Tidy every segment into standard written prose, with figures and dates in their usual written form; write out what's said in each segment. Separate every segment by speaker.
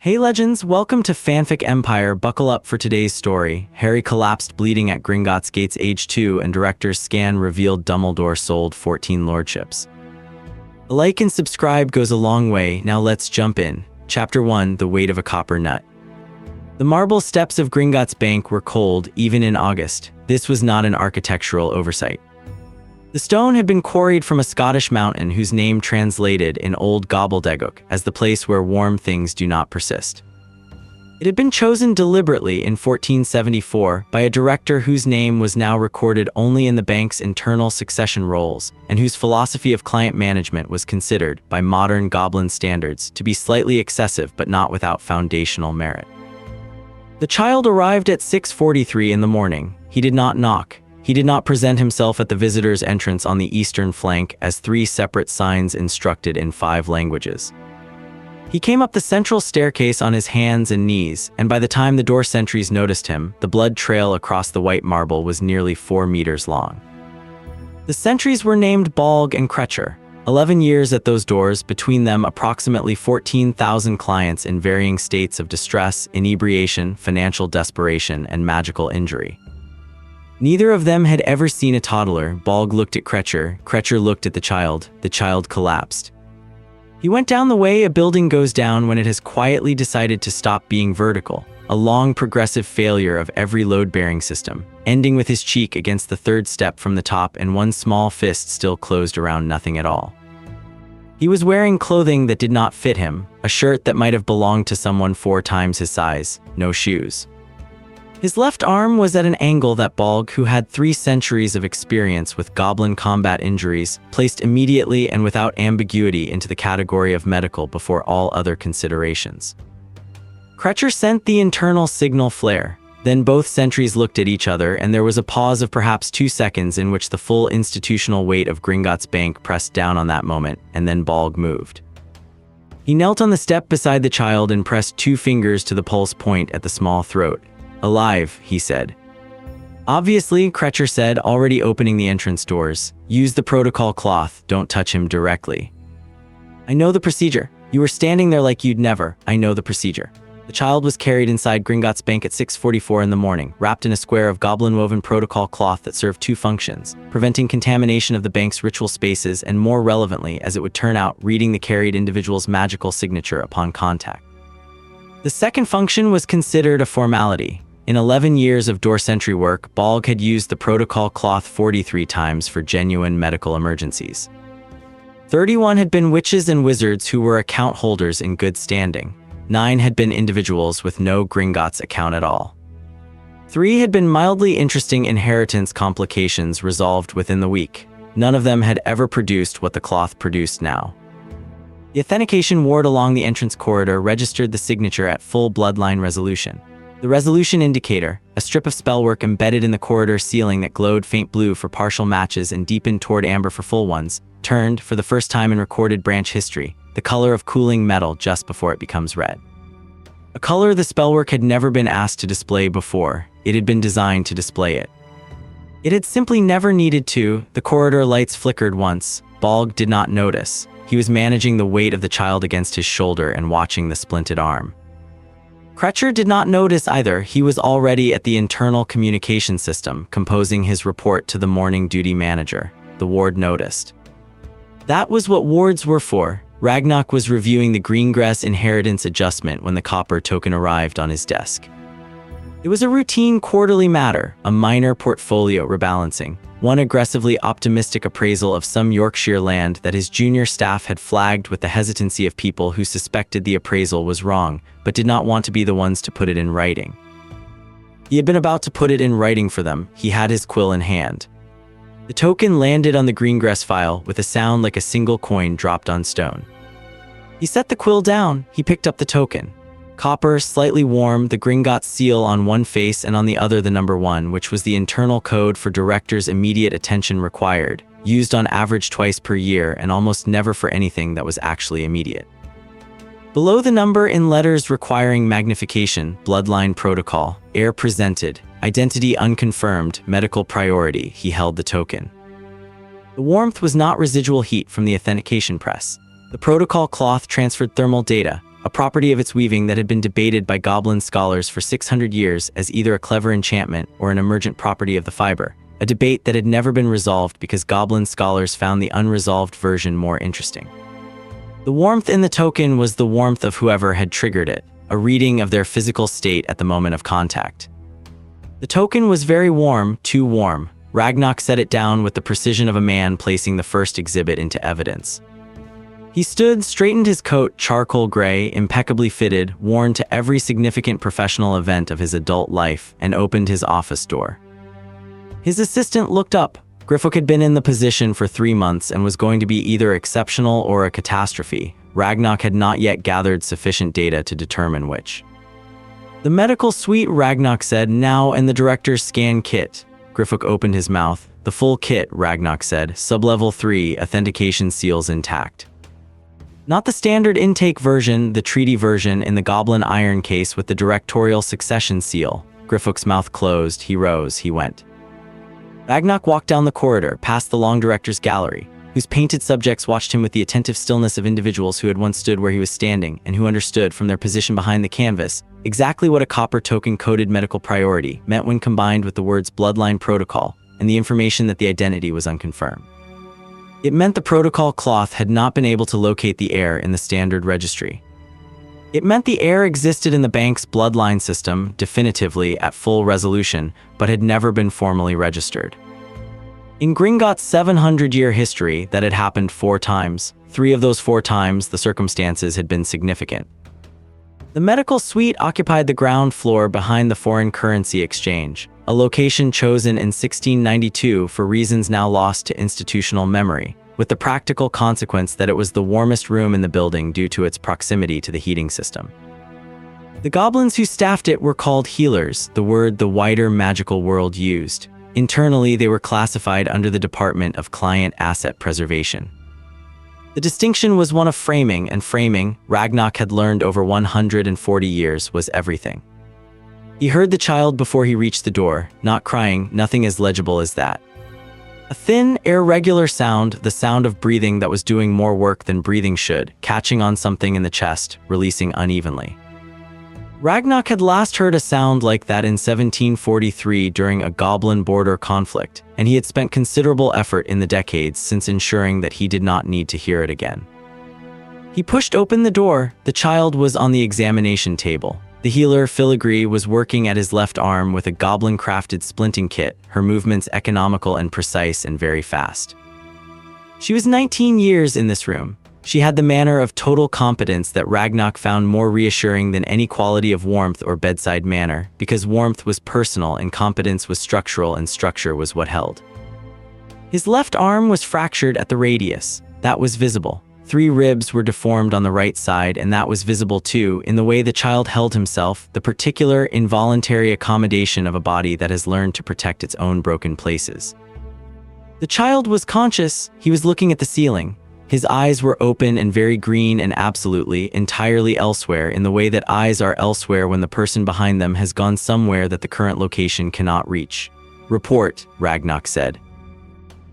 Speaker 1: Hey legends, welcome to Fanfic Empire. Buckle up for today's story. Harry collapsed bleeding at Gringotts Gates age 2 and director's scan revealed Dumbledore sold 14 lordships. A like and subscribe goes a long way. Now let's jump in. Chapter 1, The Weight of a Copper Nut. The marble steps of Gringotts Bank were cold, even in August. This was not an architectural oversight. The stone had been quarried from a Scottish mountain whose name translated in Old Gobbledegook as the place where warm things do not persist. It had been chosen deliberately in 1474 by a director whose name was now recorded only in the bank's internal succession rolls, and whose philosophy of client management was considered, by modern goblin standards, to be slightly excessive but not without foundational merit. The child arrived at 6:43 in the morning. He did not knock. He did not present himself at the visitor's entrance on the eastern flank as 3 separate signs instructed in 5 languages. He came up the central staircase on his hands and knees, and by the time the door sentries noticed him, the blood trail across the white marble was nearly 4 meters long. The sentries were named Balg and Krecher. 11 years at those doors, between them approximately 14,000 clients in varying states of distress, inebriation, financial desperation, and magical injury. Neither of them had ever seen a toddler. Balg looked at Krecher. Krecher looked at the child. The child collapsed. He went down the way a building goes down when it has quietly decided to stop being vertical, a long progressive failure of every load-bearing system, ending with his cheek against the 3rd step from the top and one small fist still closed around nothing at all. He was wearing clothing that did not fit him, a shirt that might have belonged to someone 4 times his size, no shoes. His left arm was at an angle that Balg, who had 3 centuries of experience with goblin combat injuries, placed immediately and without ambiguity into the category of medical before all other considerations. Krecher sent the internal signal flare. Then both sentries looked at each other, and there was a pause of perhaps 2 seconds in which the full institutional weight of Gringotts Bank pressed down on that moment, and then Balg moved. He knelt on the step beside the child and pressed 2 fingers to the pulse point at the small throat. "Alive," he said. "Obviously," Krecher said, already opening the entrance doors. "Use the protocol cloth, don't touch him directly." "I know the procedure. You were standing there like you'd never. I know the procedure." The child was carried inside Gringotts Bank at 6:44 in the morning, wrapped in a square of goblin-woven protocol cloth that served 2 functions: preventing contamination of the bank's ritual spaces and, more relevantly, as it would turn out, reading the carried individual's magical signature upon contact. The second function was considered a formality. In 11 years of door sentry work, Balg had used the protocol cloth 43 times for genuine medical emergencies. 31 had been witches and wizards who were account holders in good standing. 9 had been individuals with no Gringotts account at all. 3 had been mildly interesting inheritance complications resolved within the week. None of them had ever produced what the cloth produced now. The authentication ward along the entrance corridor registered the signature at full bloodline resolution. The resolution indicator, a strip of spellwork embedded in the corridor ceiling that glowed faint blue for partial matches and deepened toward amber for full ones, turned, for the first time in recorded branch history, the color of cooling metal just before it becomes red. A color the spellwork had never been asked to display before. It had been designed to display it. It had simply never needed to. The corridor lights flickered once. Balg did not notice. He was managing the weight of the child against his shoulder and watching the splinted arm. Krecher did not notice either. He was already at the internal communication system, composing his report to the morning duty manager. The ward noticed. That was what wards were for. Ragnok was reviewing the Greengrass inheritance adjustment when the copper token arrived on his desk. It was a routine quarterly matter, a minor portfolio rebalancing, one aggressively optimistic appraisal of some Yorkshire land that his junior staff had flagged with the hesitancy of people who suspected the appraisal was wrong, but did not want to be the ones to put it in writing. He had been about to put it in writing for them. He had his quill in hand. The token landed on the Greengrass file with a sound like a single coin dropped on stone. He set the quill down. He picked up the token. Copper, slightly warm, the Gringotts seal on one face and on the other the number 1, which was the internal code for directors' immediate attention required, used on average twice per year and almost never for anything that was actually immediate. Below the number in letters requiring magnification, bloodline protocol, heir presented, identity unconfirmed, medical priority, he held the token. The warmth was not residual heat from the authentication press. The protocol cloth transferred thermal data, a a property of its weaving that had been debated by goblin scholars for 600 years as either a clever enchantment or an emergent property of the fiber, a debate that had never been resolved because goblin scholars found the unresolved version more interesting. The warmth in the token was the warmth of whoever had triggered it, a reading of their physical state at the moment of contact. The token was very warm, too warm. Ragnok set it down with the precision of a man placing the first exhibit into evidence. He stood, straightened his coat, charcoal gray, impeccably fitted, worn to every significant professional event of his adult life, and opened his office door. His assistant looked up. Griffook had been in the position for 3 months and was going to be either exceptional or a catastrophe. Ragnok had not yet gathered sufficient data to determine which. The medical suite, Ragnok said, now, and the director's scan kit. Griffook opened his mouth. The full kit, Ragnok said, sublevel 3, authentication seals intact. Not the standard intake version, the treaty version in the goblin iron case with the directorial succession seal. Griffook's mouth closed. He rose. He went. Ragnok walked down the corridor, past the long director's gallery, whose painted subjects watched him with the attentive stillness of individuals who had once stood where he was standing and who understood from their position behind the canvas exactly what a copper token-coded medical priority meant when combined with the words bloodline protocol and the information that the identity was unconfirmed. It meant the protocol cloth had not been able to locate the heir in the standard registry. It meant the heir existed in the bank's bloodline system definitively at full resolution, but had never been formally registered. In Gringotts' 700-year history, that had happened 4 times. 3 of those 4 times, the circumstances had been significant. The medical suite occupied the ground floor behind the foreign currency exchange, a location chosen in 1692 for reasons now lost to institutional memory, with the practical consequence that it was the warmest room in the building due to its proximity to the heating system. The goblins who staffed it were called healers, the word the wider magical world used. Internally, they were classified under the Department of Client Asset Preservation. The distinction was one of framing, and framing, Ragnok had learned over 140 years, was everything. He heard the child before he reached the door, not crying, nothing as legible as that. A thin, irregular sound, the sound of breathing that was doing more work than breathing should, catching on something in the chest, releasing unevenly. Ragnok had last heard a sound like that in 1743 during a goblin border conflict, and he had spent considerable effort in the decades since ensuring that he did not need to hear it again. He pushed open the door. The child was on the examination table. The healer, Filigree, was working at his left arm with a goblin-crafted splinting kit, her movements economical and precise and very fast. She was 19 years in this room. She had the manner of total competence that Ragnok found more reassuring than any quality of warmth or bedside manner, because warmth was personal and competence was structural and structure was what held. His left arm was fractured at the radius. That was visible. 3 ribs were deformed on the right side, and that was visible too, in the way the child held himself, the particular involuntary accommodation of a body that has learned to protect its own broken places. The child was conscious. He was looking at the ceiling. His eyes were open and very green and absolutely, entirely elsewhere, in the way that eyes are elsewhere when the person behind them has gone somewhere that the current location cannot reach. "Report," Ragnok said.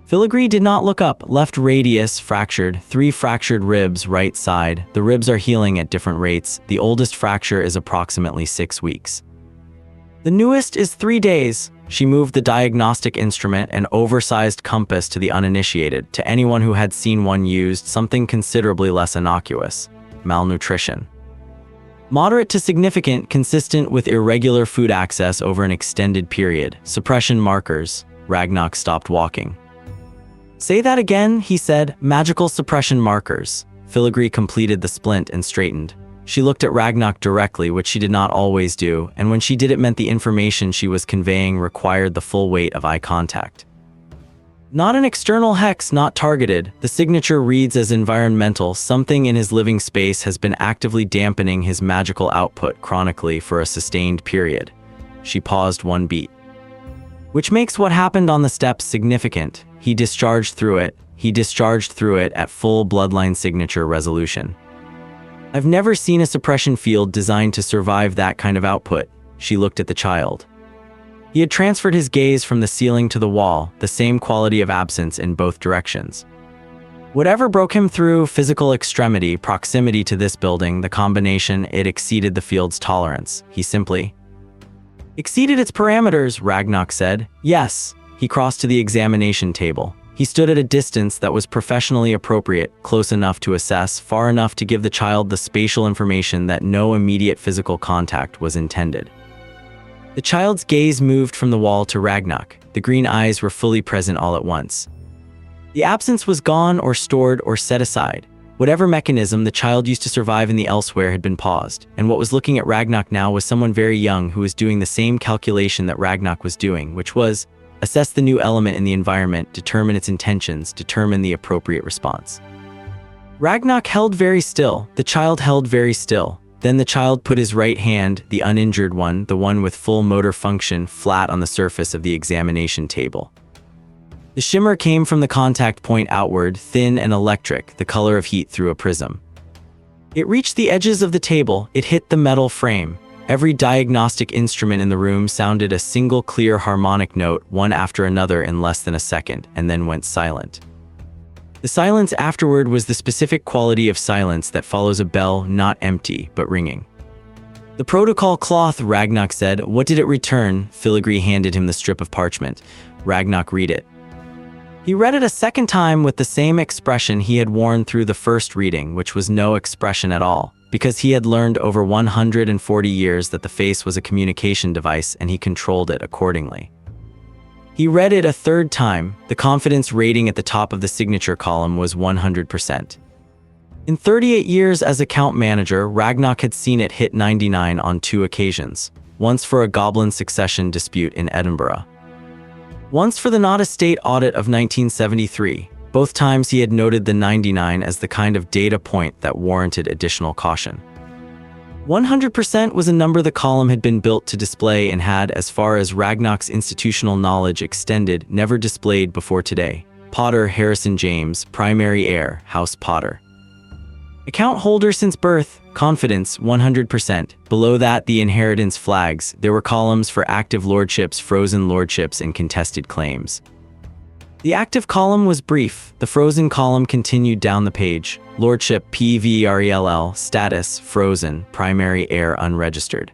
Speaker 1: Filigree did not look up. Left radius fractured, 3 fractured ribs right side. The ribs are healing at different rates. The oldest fracture is approximately 6 weeks. The newest is 3 days. She moved the diagnostic instrument, an oversized compass, to the uninitiated, to anyone who had seen one used, something considerably less innocuous: malnutrition. Moderate to significant, consistent with irregular food access over an extended period. Suppression markers. Ragnok stopped walking. "Say that again," he said. "Magical suppression markers." Filigree completed the splint and straightened. She looked at Ragnok directly, which she did not always do, and when she did it meant the information she was conveying required the full weight of eye contact. Not an external hex, not targeted. The signature reads as environmental. Something in his living space has been actively dampening his magical output chronically for a sustained period. She paused 1 beat. Which makes what happened on the steps significant. He discharged through it. He discharged through it at full bloodline signature resolution. "I've never seen a suppression field designed to survive that kind of output." She looked at the child. He had transferred his gaze from the ceiling to the wall, the same quality of absence in both directions. Whatever broke him through: physical extremity, proximity to this building, the combination, it exceeded the field's tolerance. He simply exceeded its parameters, Ragnok said. Yes. He crossed to the examination table. He stood at a distance that was professionally appropriate, close enough to assess, far enough to give the child the spatial information that no immediate physical contact was intended. The child's gaze moved from the wall to Ragnok. The green eyes were fully present all at once. The absence was gone or stored or set aside. Whatever mechanism the child used to survive in the elsewhere had been paused, and what was looking at Ragnok now was someone very young who was doing the same calculation that Ragnok was doing, which was assess the new element in the environment, determine its intentions, determine the appropriate response. Ragnok held very still. The child held very still. Then the child put his right hand, the uninjured one, the one with full motor function, flat on the surface of the examination table. The shimmer came from the contact point outward, thin and electric, the color of heat through a prism. It reached the edges of the table. It hit the metal frame. Every diagnostic instrument in the room sounded a single clear harmonic note, one after another in less than a second, and then went silent. The silence afterward was the specific quality of silence that follows a bell, not empty, but ringing. The protocol cloth, Ragnok said. What did it return? Filigree handed him the strip of parchment. Ragnok read it. He read it a second time with the same expression he had worn through the first reading, which was no expression at all, because he had learned over 140 years that the face was a communication device and he controlled it accordingly. He read it a third time. The confidence rating at the top of the signature column was 100%. In 38 years as account manager, Ragnok had seen it hit 99 on 2 occasions, once for a goblin succession dispute in Edinburgh. Once for the Knott estate audit of 1973. Both times he had noted the 99 as the kind of data point that warranted additional caution. 100% was a number the column had been built to display and had, as far as Ragnok's institutional knowledge extended, never displayed before today. Potter Harrison James, primary heir, House Potter. Account holder since birth, confidence 100%. Below that, the inheritance flags. There were columns for active lordships, frozen lordships, and contested claims. The active column was brief. The frozen column continued down the page. Lordship PVRELL, status, frozen, primary heir unregistered.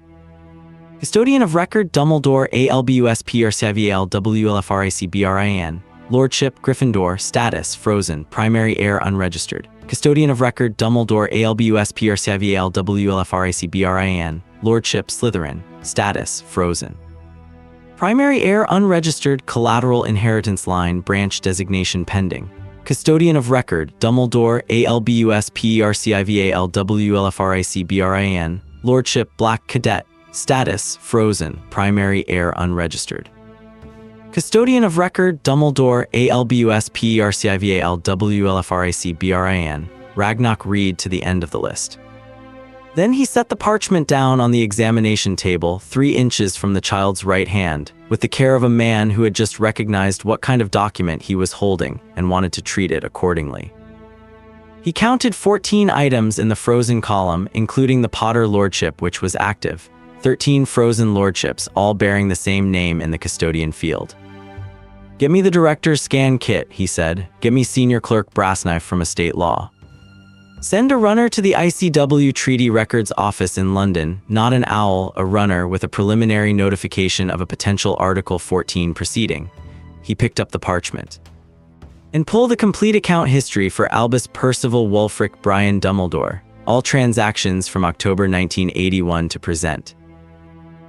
Speaker 1: Custodian of record, Dumbledore ALBUS PRCIVAL WLFRIC BRIN. Lordship, Gryffindor, status, frozen, primary heir unregistered. Custodian of record, Dumbledore ALBUS PRCIVAL WLFRIC BRIN. Lordship, Slytherin, status, frozen. Primary heir unregistered, collateral inheritance line, branch designation pending. Custodian of record, Dumbledore ALBUS PRCIVAL WLFRIC BRIN. Lordship, Black Cadet, status, frozen, primary heir unregistered. Custodian of record, Dumbledore ALBUS PRCIVAL WLFRIC BRIN. Ragnok read to the end of the list. Then he set the parchment down on the examination table, 3 inches from the child's right hand, with the care of a man who had just recognized what kind of document he was holding and wanted to treat it accordingly. He counted 14 items in the frozen column, including the Potter Lordship, which was active, 13 frozen lordships, all bearing the same name in the custodian field. "Get me the director's scan kit," he said. "Get me senior clerk Brassknife from estate law. Send a runner to the ICW Treaty Records office in London, not an owl, a runner with a preliminary notification of a potential Article 14 proceeding." He picked up the parchment. "And pull the complete account history for Albus Percival Wulfric Brian Dumbledore, all transactions from October 1981 to present.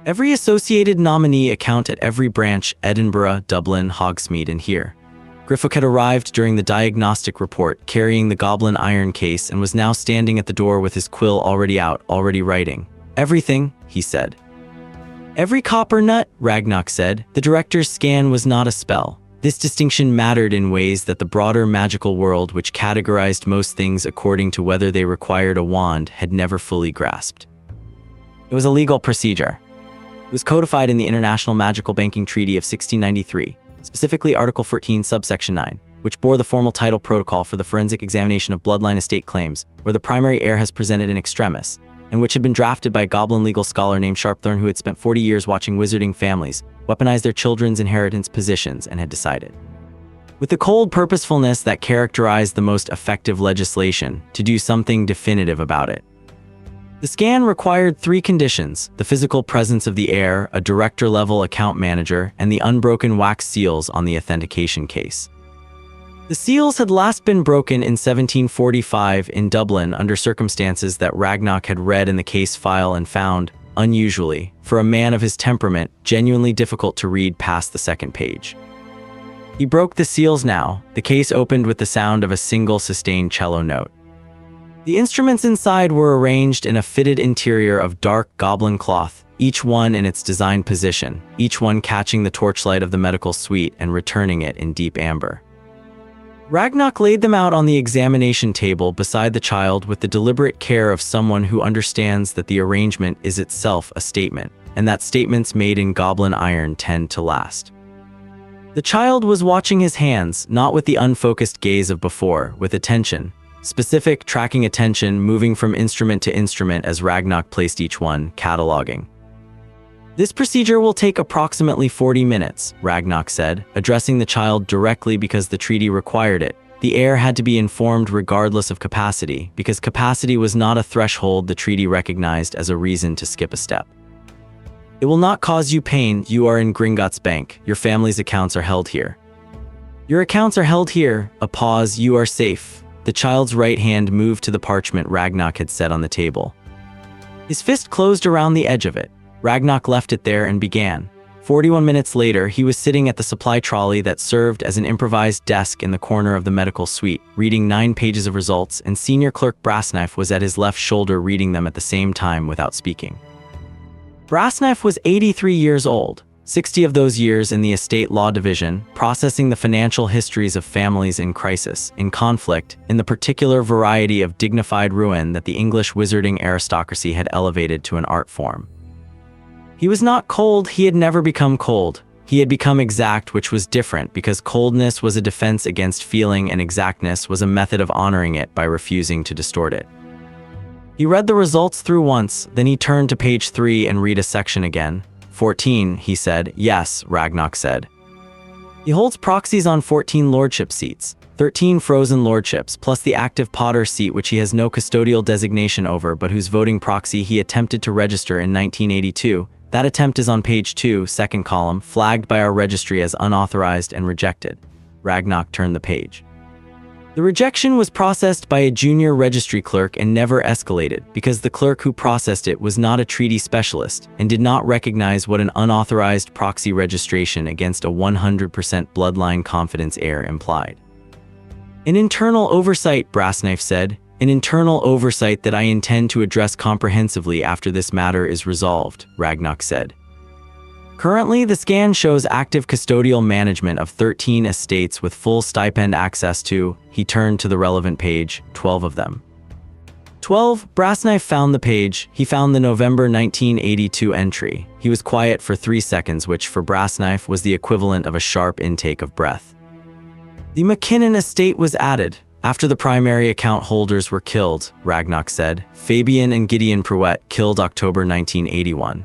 Speaker 1: Every associated nominee account at every branch, Edinburgh, Dublin, Hogsmeade, and here." Griffith had arrived during the diagnostic report, carrying the goblin iron case, and was now standing at the door with his quill already out, already writing. "Everything," he said. "Every copper nut," Ragnok said. The director's scan was not a spell. This distinction mattered in ways that the broader magical world, which categorized most things according to whether they required a wand, had never fully grasped. It was a legal procedure. It was codified in the International Magical Banking Treaty of 1693. Specifically Article 14, subsection 9, which bore the formal title Protocol for the Forensic Examination of Bloodline Estate Claims, where the primary heir has presented in extremis, and which had been drafted by a goblin legal scholar named Sharpthorne who had spent 40 years watching wizarding families weaponize their children's inheritance positions and had decided. with the cold purposefulness that characterized the most effective legislation, to do something definitive about it. The scan required 3 conditions: the physical presence of the heir, a director-level account manager, and the unbroken wax seals on the authentication case. The seals had last been broken in 1745 in Dublin under circumstances that Ragnok had read in the case file and found, unusually, for a man of his temperament, genuinely difficult to read past the second page. He broke the seals now. The case opened with the sound of a single sustained cello note. The instruments inside were arranged in a fitted interior of dark goblin cloth, each one in its designed position, each one catching the torchlight of the medical suite and returning it in deep amber. Ragnok laid them out on the examination table beside the child with the deliberate care of someone who understands that the arrangement is itself a statement, and that statements made in goblin iron tend to last. The child was watching his hands, not with the unfocused gaze of before, with attention. Specific, tracking attention, moving from instrument to instrument as Ragnok placed each one, cataloging. "This procedure will take approximately 40 minutes, Ragnok said, addressing the child directly because the treaty required it. The heir had to be informed regardless of capacity, because capacity was not a threshold the treaty recognized as a reason to skip a step. It will not cause you pain. You are in Gringotts Bank. Your family's accounts are held here. Your accounts are held here." A pause. "You are safe." The child's right hand moved to the parchment Ragnok had set on the table. His fist closed around the edge of it. Ragnok left it there and began. 41 minutes later, he was sitting at the supply trolley that served as an improvised desk in the corner of the medical suite, reading 9 pages of results, and senior clerk Brassknife was at his left shoulder reading them at the same time without speaking. Brassknife was 83 years old, 60 of those years in the estate law division, processing the financial histories of families in crisis, in conflict, in the particular variety of dignified ruin that the English wizarding aristocracy had elevated to an art form. He was not cold. He had never become cold. He had become exact, which was different, because coldness was a defense against feeling and exactness was a method of honoring it by refusing to distort it. He read the results through once, then he turned to page 3 and read a section again. 14, he said. "Yes," Ragnok said. "He holds proxies on 14 lordship seats, 13 frozen lordships, plus the active Potter seat which he has no custodial designation over but whose voting proxy he attempted to register in 1982. That attempt is on page 2, second column, flagged by our registry as unauthorized and rejected." Ragnok turned the page. The rejection was processed by a junior registry clerk and never escalated, because the clerk who processed it was not a treaty specialist and did not recognize what an unauthorized proxy registration against a 100% bloodline confidence heir implied. "An internal oversight," Brassknife said. "An internal oversight that I intend to address comprehensively after this matter is resolved," Ragnok said. "Currently, the scan shows active custodial management of 13 estates with full stipend access to," he turned to the relevant page, 12 of them. 12, Brassknife found the page. He found the November 1982 entry. He was quiet for 3 seconds, which for Brassknife was the equivalent of a sharp intake of breath. "The McKinnon estate was added after the primary account holders were killed," Ragnok said. "Fabian and Gideon Pruett killed October 1981.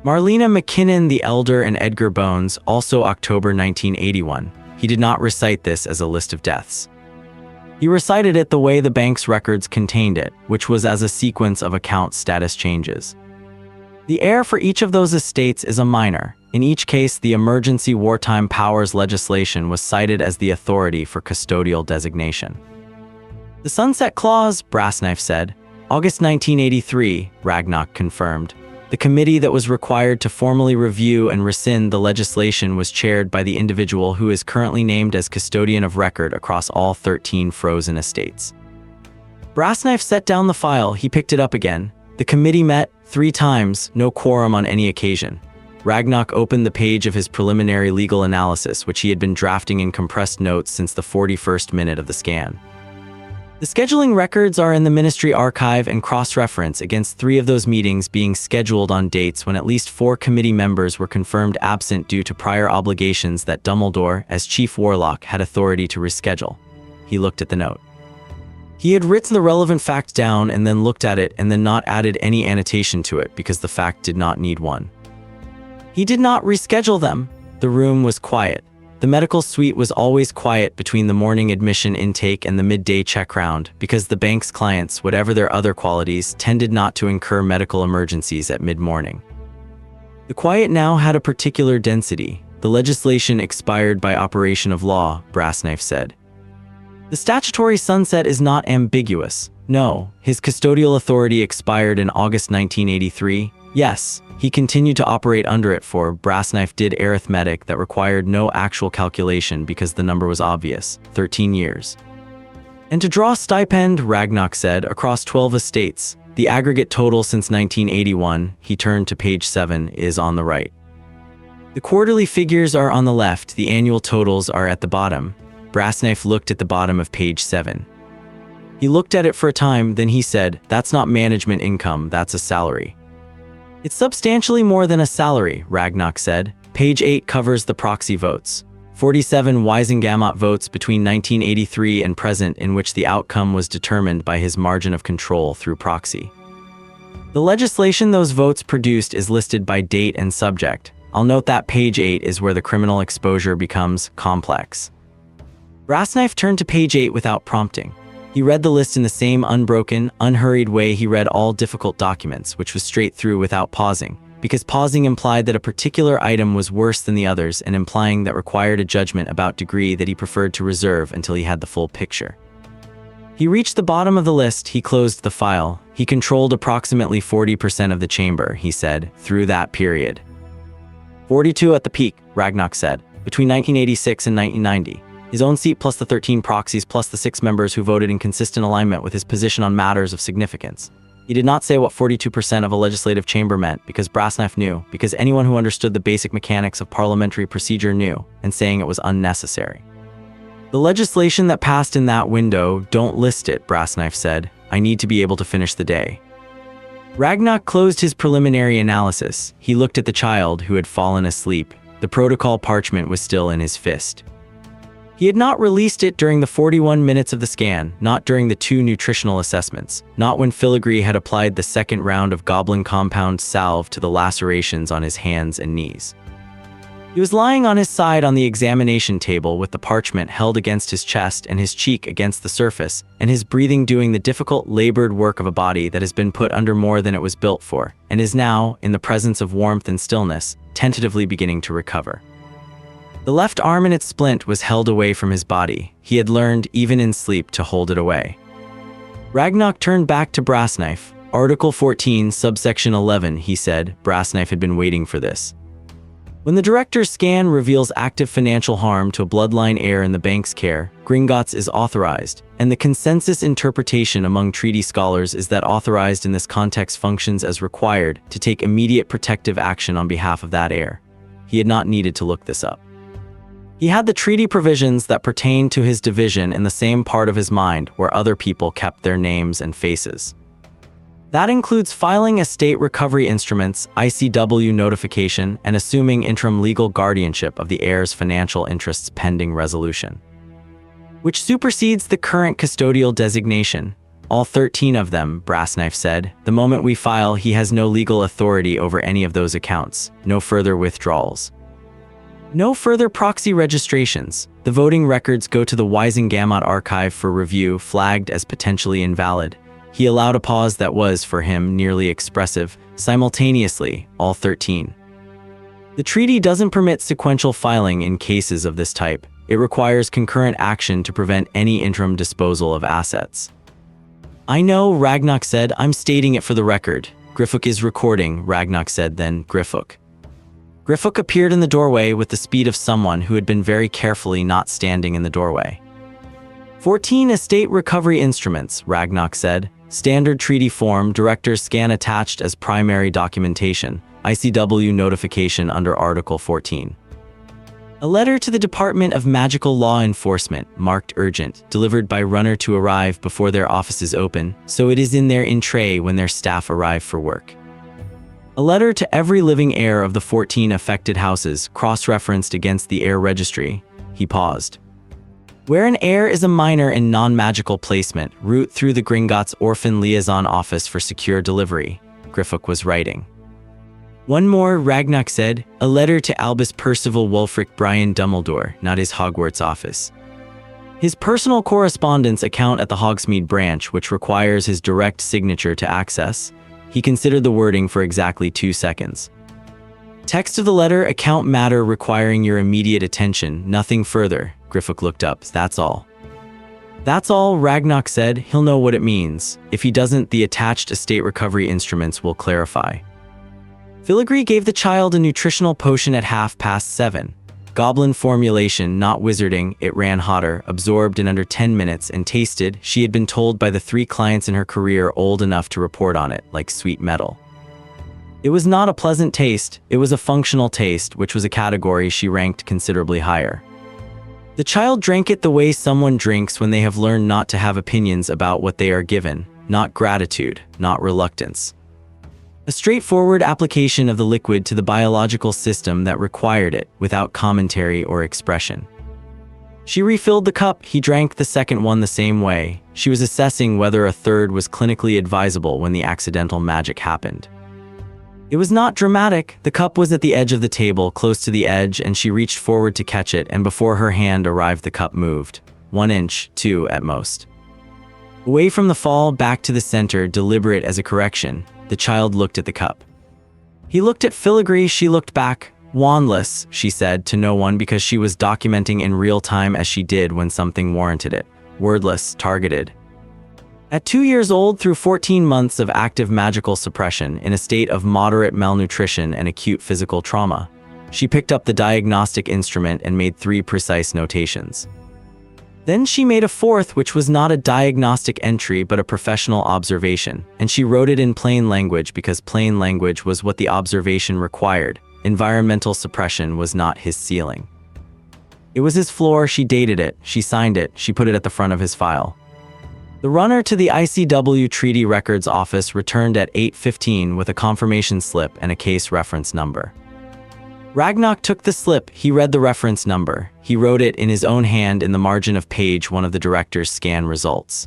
Speaker 1: Marlena McKinnon the elder and Edgar Bones, also October 1981. He did not recite this as a list of deaths. He recited it the way the bank's records contained it, which was as a sequence of account status changes. The heir for each of those estates is a minor. In each case, the emergency wartime powers legislation was cited as the authority for custodial designation. "The sunset clause," Brassknife said. "August 1983, Ragnok confirmed. The committee that was required to formally review and rescind the legislation was chaired by the individual who is currently named as custodian of record across all 13 frozen estates." Brassknife set down the file. He picked it up again. "The committee met 3 times, no quorum on any occasion." Ragnok opened the page of his preliminary legal analysis, which he had been drafting in compressed notes since the 41st minute of the scan. "The scheduling records are in the ministry archive and cross-reference against 3 of those meetings being scheduled on dates when at least 4 committee members were confirmed absent due to prior obligations that Dumbledore, as chief warlock, had authority to reschedule." He looked at the note. He had written the relevant fact down and then looked at it and then not added any annotation to it because the fact did not need one. "He did not reschedule them." The room was quiet. The medical suite was always quiet between the morning admission intake and the midday check round because the bank's clients, whatever their other qualities, tended not to incur medical emergencies at mid-morning. The quiet now had a particular density. The legislation expired by operation of law, Brassknife said. The statutory sunset is not ambiguous. No, his custodial authority expired in August 1983. Yes, he continued to operate under it, for Brassknife did arithmetic that required no actual calculation because the number was obvious, 13 years. And to draw stipend, Ragnok said, across 12 estates. The aggregate total since 1981, he turned to page 7, is on the right. The quarterly figures are on the left, the annual totals are at the bottom. Brassknife looked at the bottom of page 7. He looked at it for a time, then he said, "That's not management income, that's a salary." "It's substantially more than a salary," Ragnok said. Page 8 covers the proxy votes. 47 Wisengamot votes between 1983 and present, in which the outcome was determined by his margin of control through proxy. The legislation those votes produced is listed by date and subject. I'll note that page 8 is where the criminal exposure becomes complex. Brassknife turned to page 8 without prompting. He read the list in the same unbroken, unhurried way he read all difficult documents, which was straight through without pausing, because pausing implied that a particular item was worse than the others and implying that required a judgment about degree that he preferred to reserve until he had the full picture. He reached the bottom of the list, he closed the file. He controlled approximately 40% of the chamber, he said, through that period. 42 at the peak, Ragnok said, between 1986 and 1990. His own seat plus the 13 proxies plus the 6 members who voted in consistent alignment with his position on matters of significance. He did not say what 42% of a legislative chamber meant, because Brassknife knew, because anyone who understood the basic mechanics of parliamentary procedure knew, and saying it was unnecessary. The legislation that passed in that window, don't list it, Brassknife said. I need to be able to finish the day. Ragnok closed his preliminary analysis. He looked at the child who had fallen asleep. The protocol parchment was still in his fist. He had not released it during the 41 minutes of the scan, not during the 2 nutritional assessments, not when Filigree had applied the second round of goblin compound salve to the lacerations on his hands and knees. He was lying on his side on the examination table with the parchment held against his chest and his cheek against the surface, and his breathing doing the difficult, labored work of a body that has been put under more than it was built for, and is now, in the presence of warmth and stillness, tentatively beginning to recover. The left arm in its splint was held away from his body. He had learned, even in sleep, to hold it away. Ragnok turned back to Brassknife. Article 14, subsection 11, he said. Brassknife had been waiting for this. When the director's scan reveals active financial harm to a bloodline heir in the bank's care, Gringotts is authorized, and the consensus interpretation among treaty scholars is that authorized in this context functions as required to take immediate protective action on behalf of that heir. He had not needed to look this up. He had the treaty provisions that pertained to his division in the same part of his mind where other people kept their names and faces. That includes filing estate recovery instruments, ICW notification, and assuming interim legal guardianship of the heir's financial interests pending resolution, which supersedes the current custodial designation. All 13 of them, Brassknife said. The moment we file, he has no legal authority over any of those accounts. No further withdrawals. No further proxy registrations. The voting records go to the Wisengamot archive for review, flagged as potentially invalid. He allowed a pause that was, for him, nearly expressive. Simultaneously, all 13. The treaty doesn't permit sequential filing in cases of this type. It requires concurrent action to prevent any interim disposal of assets. I know, Ragnok said. I'm stating it for the record. Griffuk is recording, Ragnok said then. Griffuk. Griffuk appeared in the doorway with the speed of someone who had been very carefully not standing in the doorway. 14 estate recovery instruments, Ragnok said. Standard treaty form, director's scan attached as primary documentation, ICW notification under Article 14. A letter to the Department of Magical Law Enforcement, marked urgent, delivered by runner to arrive before their offices open, so it is in their in-tray when their staff arrive for work. A letter to every living heir of the 14 affected houses, cross-referenced against the heir registry. He paused. Where an heir is a minor in non-magical placement, route through the Gringotts Orphan Liaison Office for secure delivery, Griffuk was writing. One more, Ragnok said, a letter to Albus Percival Wulfric Brian Dumbledore, not his Hogwarts office. His personal correspondence account at the Hogsmeade branch, which requires his direct signature to access. He considered the wording for exactly 2 seconds. Text of the letter, account matter requiring your immediate attention, nothing further. Griffook looked up. That's all. That's all, Ragnok said. He'll know what it means. If he doesn't, the attached estate recovery instruments will clarify. Filigree gave the child a nutritional potion at 7:30. Goblin formulation, not wizarding. It ran hotter, absorbed in under 10 minutes, and tasted, she had been told by the 3 clients in her career old enough to report on it, like sweet metal. It was not a pleasant taste, it was a functional taste, which was a category she ranked considerably higher. The child drank it the way someone drinks when they have learned not to have opinions about what they are given, not gratitude, not reluctance. A straightforward application of the liquid to the biological system that required it, without commentary or expression. She refilled the cup, he drank the second one the same way. She was assessing whether a third was clinically advisable when the accidental magic happened. It was not dramatic. The cup was at the edge of the table, close to the edge, and she reached forward to catch it, and before her hand arrived the cup moved. 1 inch, 2 at most. Away from the fall, back to the center, deliberate as a correction. The child looked at the cup. He looked at Filigree, she looked back. Wandless, she said to no one because she was documenting in real time as she did when something warranted it. Wordless, targeted. At 2 years old, through 14 months of active magical suppression, in a state of moderate malnutrition and acute physical trauma, she picked up the diagnostic instrument and made 3 precise notations. Then she made a 4th, which was not a diagnostic entry but a professional observation, and she wrote it in plain language because plain language was what the observation required. Environmental suppression was not his ceiling. It was his floor, she dated it, she signed it, she put it at the front of his file. The runner to the ICW Treaty Records office returned at 8:15 with a confirmation slip and a case reference number. Ragnok took the slip, he read the reference number. He wrote it in his own hand in the margin of page 1 of the director's scan results.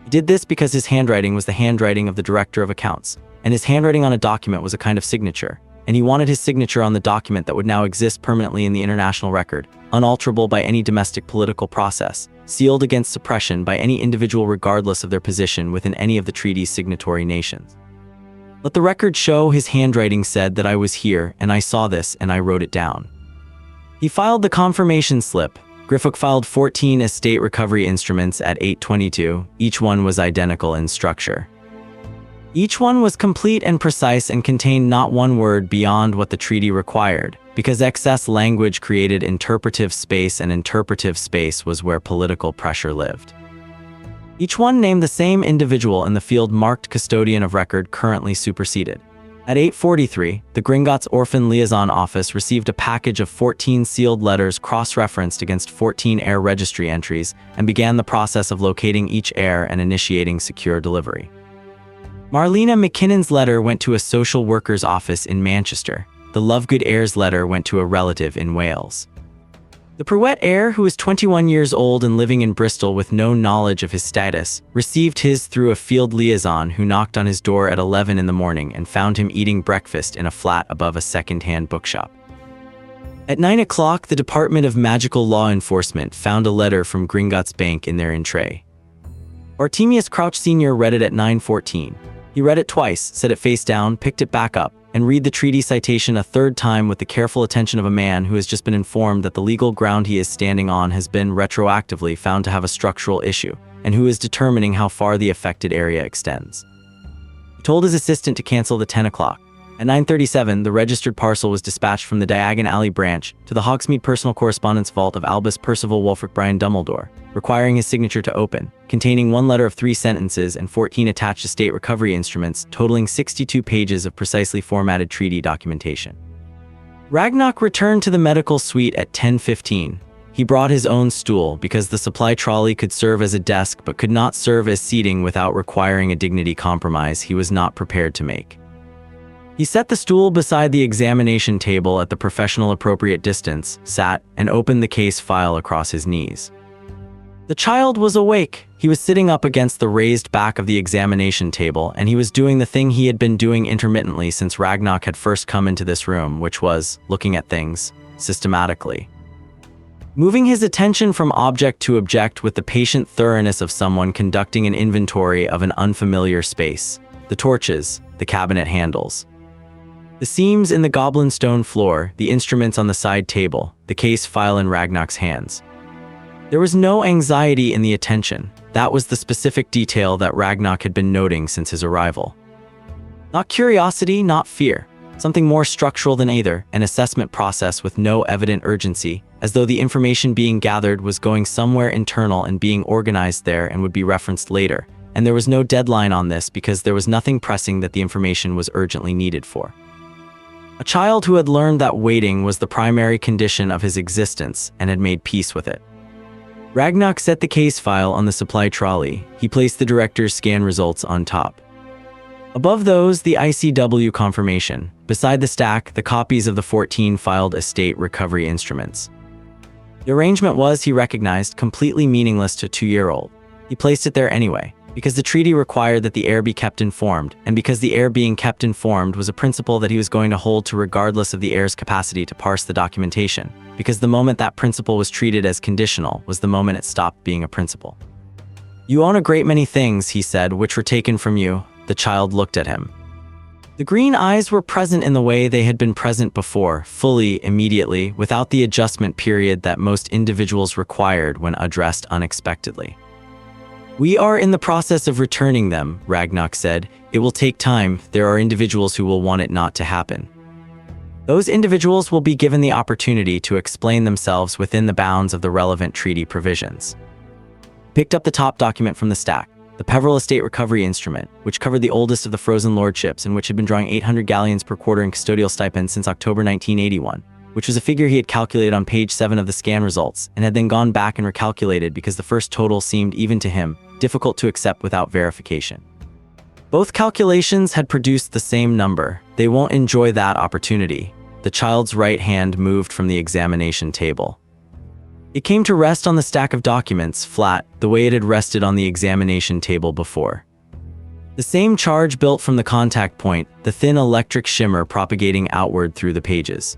Speaker 1: He did this because his handwriting was the handwriting of the director of accounts, and his handwriting on a document was a kind of signature, and he wanted his signature on the document that would now exist permanently in the international record, unalterable by any domestic political process, sealed against suppression by any individual regardless of their position within any of the treaty's signatory nations. Let the record show, his handwriting said that I was here, and I saw this, and I wrote it down. He filed the confirmation slip. Griffook filed 14 estate recovery instruments at 8:22. Each one was identical in structure. Each one was complete and precise and contained not one word beyond what the treaty required, because excess language created interpretive space, and interpretive space was where political pressure lived. Each one named the same individual in the field marked custodian of record, currently superseded. At 8:43, the Gringotts Orphan Liaison Office received a package of 14 sealed letters cross-referenced against 14 heir registry entries and began the process of locating each heir and initiating secure delivery. Marlena McKinnon's letter went to a social worker's office in Manchester. The Lovegood heir's letter went to a relative in Wales. The Pruett heir, who was 21 years old and living in Bristol with no knowledge of his status, received his through a field liaison who knocked on his door at 11 in the morning and found him eating breakfast in a flat above a second-hand bookshop. At 9 o'clock, the Department of Magical Law Enforcement found a letter from Gringotts Bank in their in-tray. Artemius Crouch Sr. read it at 9:14. He read it twice, set it face down, picked it back up, and read the treaty citation a third time with the careful attention of a man who has just been informed that the legal ground he is standing on has been retroactively found to have a structural issue, and who is determining how far the affected area extends. He told his assistant to cancel the 10 o'clock. At 9:37, the registered parcel was dispatched from the Diagon Alley branch to the Hogsmeade personal correspondence vault of Albus Percival Wulfric Brian Dumbledore, requiring his signature to open, containing 1 letter of 3 sentences and 14 attached estate recovery instruments, totaling 62 pages of precisely formatted treaty documentation. Ragnok returned to the medical suite at 10:15. He brought his own stool because the supply trolley could serve as a desk but could not serve as seating without requiring a dignity compromise he was not prepared to make. He set the stool beside the examination table at the professional appropriate distance, sat, and opened the case file across his knees. The child was awake. He was sitting up against the raised back of the examination table, and he was doing the thing he had been doing intermittently since Ragnok had first come into this room, which was looking at things systematically. Moving his attention from object to object with the patient thoroughness of someone conducting an inventory of an unfamiliar space. The torches, the cabinet handles, the seams in the goblin stone floor, the instruments on the side table, the case file in Ragnok's hands. There was no anxiety in the attention. That was the specific detail that Ragnok had been noting since his arrival. Not curiosity, not fear. Something more structural than either, an assessment process with no evident urgency, as though the information being gathered was going somewhere internal and being organized there and would be referenced later. And there was no deadline on this because there was nothing pressing that the information was urgently needed for. A child who had learned that waiting was the primary condition of his existence and had made peace with it. Ragnok set the case file on the supply trolley. He placed the director's scan results on top. Above those, the ICW confirmation. Beside the stack, the copies of the 14 filed estate recovery instruments. The arrangement was, he recognized, completely meaningless to a 2-year-old. He placed it there anyway, because the treaty required that the heir be kept informed, and because the heir being kept informed was a principle that he was going to hold to regardless of the heir's capacity to parse the documentation, because the moment that principle was treated as conditional was the moment it stopped being a principle. "You own a great many things," he said, "which were taken from you." The child looked at him. The green eyes were present in the way they had been present before, fully, immediately, without the adjustment period that most individuals required when addressed unexpectedly. "We are in the process of returning them," Ragnok said. "It will take time. There are individuals who will want it not to happen. Those individuals will be given the opportunity to explain themselves within the bounds of the relevant treaty provisions." Picked up the top document from the stack, the Peveril Estate Recovery Instrument, which covered the oldest of the frozen lordships and which had been drawing 800 galleons per quarter in custodial stipends since October 1981, which was a figure he had calculated on page 7 of the scan results and had then gone back and recalculated because the first total seemed, even to him, difficult to accept without verification. Both calculations had produced the same number. They won't enjoy that opportunity. The child's right hand moved from the examination table. It came to rest on the stack of documents, flat, the way it had rested on the examination table before. The same charge built from the contact point, the thin electric shimmer propagating outward through the pages.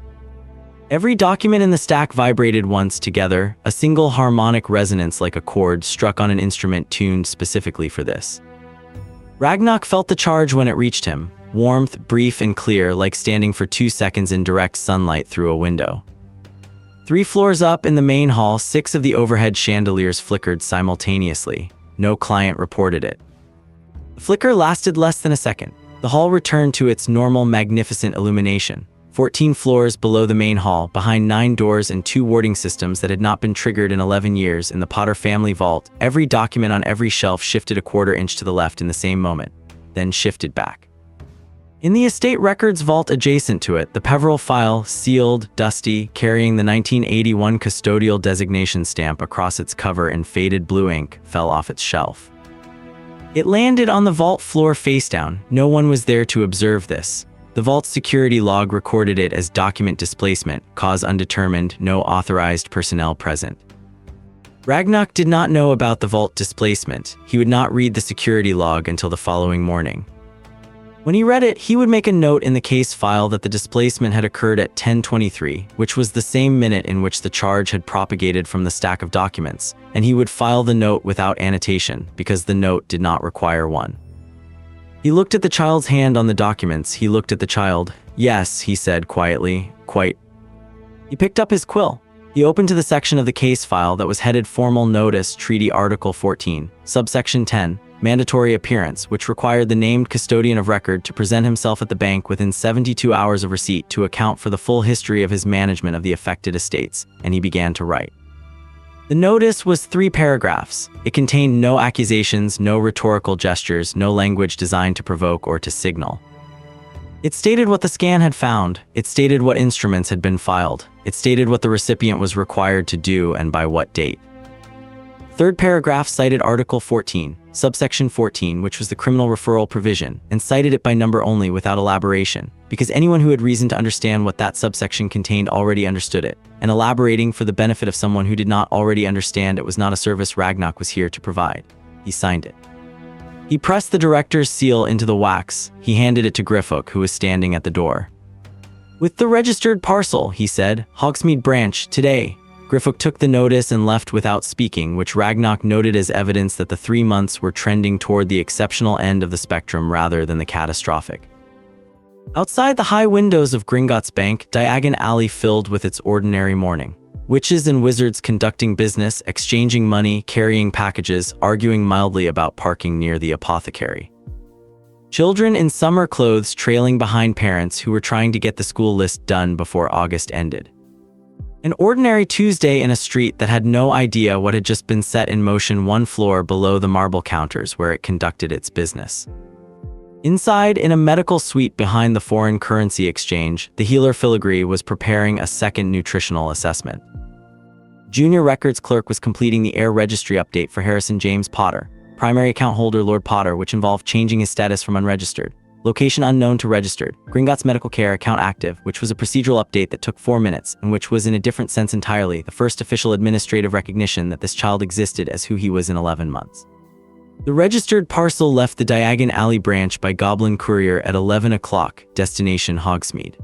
Speaker 1: Every document in the stack vibrated once together, a single harmonic resonance like a chord struck on an instrument tuned specifically for this. Ragnok felt the charge when it reached him, warmth, brief and clear, like standing for 2 seconds in direct sunlight through a window. 3 floors up in the main hall, 6 of the overhead chandeliers flickered simultaneously. No client reported it. The flicker lasted less than a second. The hall returned to its normal, magnificent illumination. 14 floors below the main hall, behind 9 doors and 2 warding systems that had not been triggered in 11 years in the Potter family vault, every document on every shelf shifted a quarter inch to the left in the same moment, then shifted back. In the estate records vault adjacent to it, the Peveril file, sealed, dusty, carrying the 1981 custodial designation stamp across its cover in faded blue ink, fell off its shelf. It landed on the vault floor face down. No one was there to observe this. The vault's security log recorded it as document displacement, cause undetermined, no authorized personnel present. Ragnok did not know about the vault displacement. He would not read the security log until the following morning. When he read it, he would make a note in the case file that the displacement had occurred at 10:23, which was the same minute in which the charge had propagated from the stack of documents, and he would file the note without annotation, because the note did not require one. He looked at the child's hand on the documents. He looked at the child. "Yes," he said quietly, "quite." He picked up his quill. He opened to the section of the case file that was headed Formal Notice, Treaty Article 14, Subsection 10, Mandatory Appearance, which required the named custodian of record to present himself at the bank within 72 hours of receipt to account for the full history of his management of the affected estates, and he began to write. The notice was 3 paragraphs. It contained no accusations, no rhetorical gestures, no language designed to provoke or to signal. It stated what the scan had found. It stated what instruments had been filed. It stated what the recipient was required to do and by what date. Third paragraph cited Article 14, subsection 14, which was the criminal referral provision, and cited it by number only without elaboration, because anyone who had reason to understand what that subsection contained already understood it, and elaborating for the benefit of someone who did not already understand it was not a service Ragnok was here to provide. He signed it. He pressed the director's seal into the wax. He handed it to Griffith, who was standing at the door. "With the registered parcel," he said, "Hogsmeade branch, today." Griffith took the notice and left without speaking, which Ragnok noted as evidence that the 3 months were trending toward the exceptional end of the spectrum rather than the catastrophic. Outside the high windows of Gringotts Bank, Diagon Alley filled with its ordinary morning. Witches and wizards conducting business, exchanging money, carrying packages, arguing mildly about parking near the apothecary. Children in summer clothes trailing behind parents who were trying to get the school list done before August ended. An ordinary Tuesday in a street that had no idea what had just been set in motion 1 floor below the marble counters where it conducted its business. Inside, in a medical suite behind the foreign currency exchange, the healer Filigree was preparing a second nutritional assessment. Junior records clerk was completing the heir registry update for Harrison James Potter, primary account holder Lord Potter, which involved changing his status from unregistered, location unknown to registered, Gringotts medical care account active, which was a procedural update that took 4 minutes, and which was in a different sense entirely the first official administrative recognition that this child existed as who he was in 11 months. The registered parcel left the Diagon Alley branch by Goblin courier at 11 o'clock, destination Hogsmeade.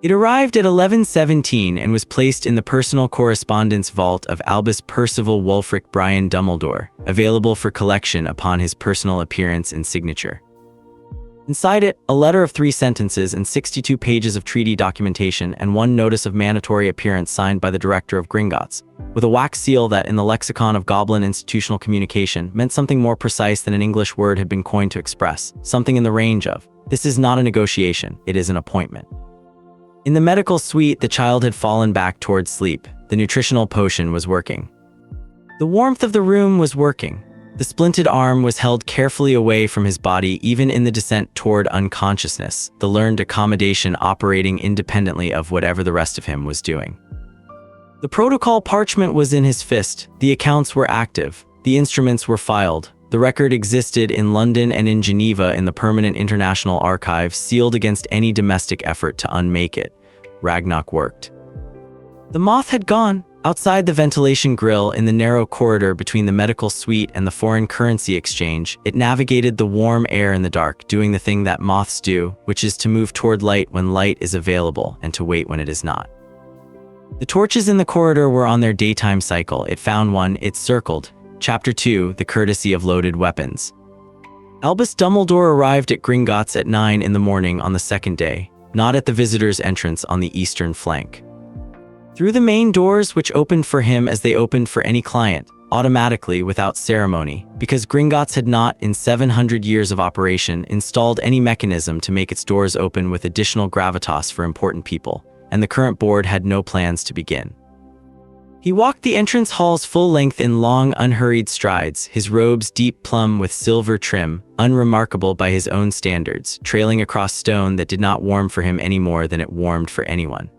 Speaker 1: It arrived at 11:17 and was placed in the personal correspondence vault of Albus Percival Wulfric Brian Dumbledore, available for collection upon his personal appearance and signature. Inside it, a letter of 3 sentences and 62 pages of treaty documentation and 1 notice of mandatory appearance signed by the director of Gringotts, with a wax seal that, in the lexicon of goblin institutional communication, meant something more precise than an English word had been coined to express, something in the range of, "This is not a negotiation, it is an appointment." In the medical suite, the child had fallen back towards sleep. The nutritional potion was working. The warmth of the room was working. The splinted arm was held carefully away from his body even in the descent toward unconsciousness, the learned accommodation operating independently of whatever the rest of him was doing. The protocol parchment was in his fist, the accounts were active, the instruments were filed, the record existed in London and in Geneva in the permanent international archive, sealed against any domestic effort to unmake it. Ragnok worked. The moth had gone. Outside the ventilation grill in the narrow corridor between the medical suite and the foreign currency exchange, it navigated the warm air in the dark, doing the thing that moths do, which is to move toward light when light is available and to wait when it is not. The torches in the corridor were on their daytime cycle. It found one, it circled. Chapter 2, The Courtesy of Loaded Weapons. Albus Dumbledore arrived at Gringotts at 9 in the morning on the second day, not at the visitor's entrance on the eastern flank. Through the main doors, which opened for him as they opened for any client, automatically without ceremony, because Gringotts had not, in 700 years of operation, installed any mechanism to make its doors open with additional gravitas for important people, and the current board had no plans to begin. He walked the entrance hall's full length in long, unhurried strides, his robes deep plum with silver trim, unremarkable by his own standards, trailing across stone that did not warm for him any more than it warmed for anyone.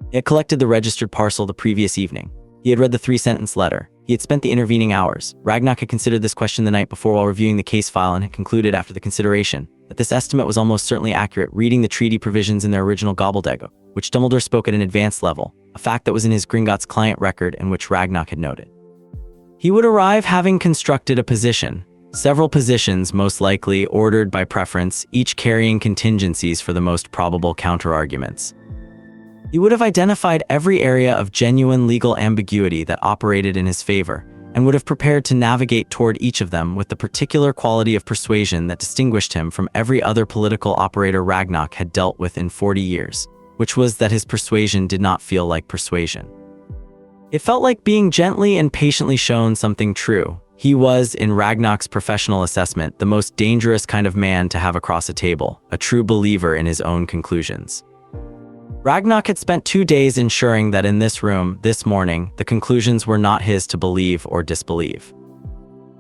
Speaker 1: He had collected the registered parcel the previous evening. He had read the 3-sentence letter. He had spent the intervening hours. Ragnok had considered this question the night before while reviewing the case file and had concluded after the consideration that this estimate was almost certainly accurate, reading the treaty provisions in their original gobbledygook, which Dumbledore spoke at an advanced level, a fact that was in his Gringotts client record and which Ragnok had noted. He would arrive having constructed a position, several positions most likely ordered by preference, each carrying contingencies for the most probable counterarguments. He would have identified every area of genuine legal ambiguity that operated in his favor, and would have prepared to navigate toward each of them with the particular quality of persuasion that distinguished him from every other political operator Ragnok had dealt with in 40 years, which was that his persuasion did not feel like persuasion. It felt like being gently and patiently shown something true. He was, in Ragnok's professional assessment, the most dangerous kind of man to have across a table, a true believer in his own conclusions. Ragnok had spent 2 days ensuring that in this room, this morning, the conclusions were not his to believe or disbelieve.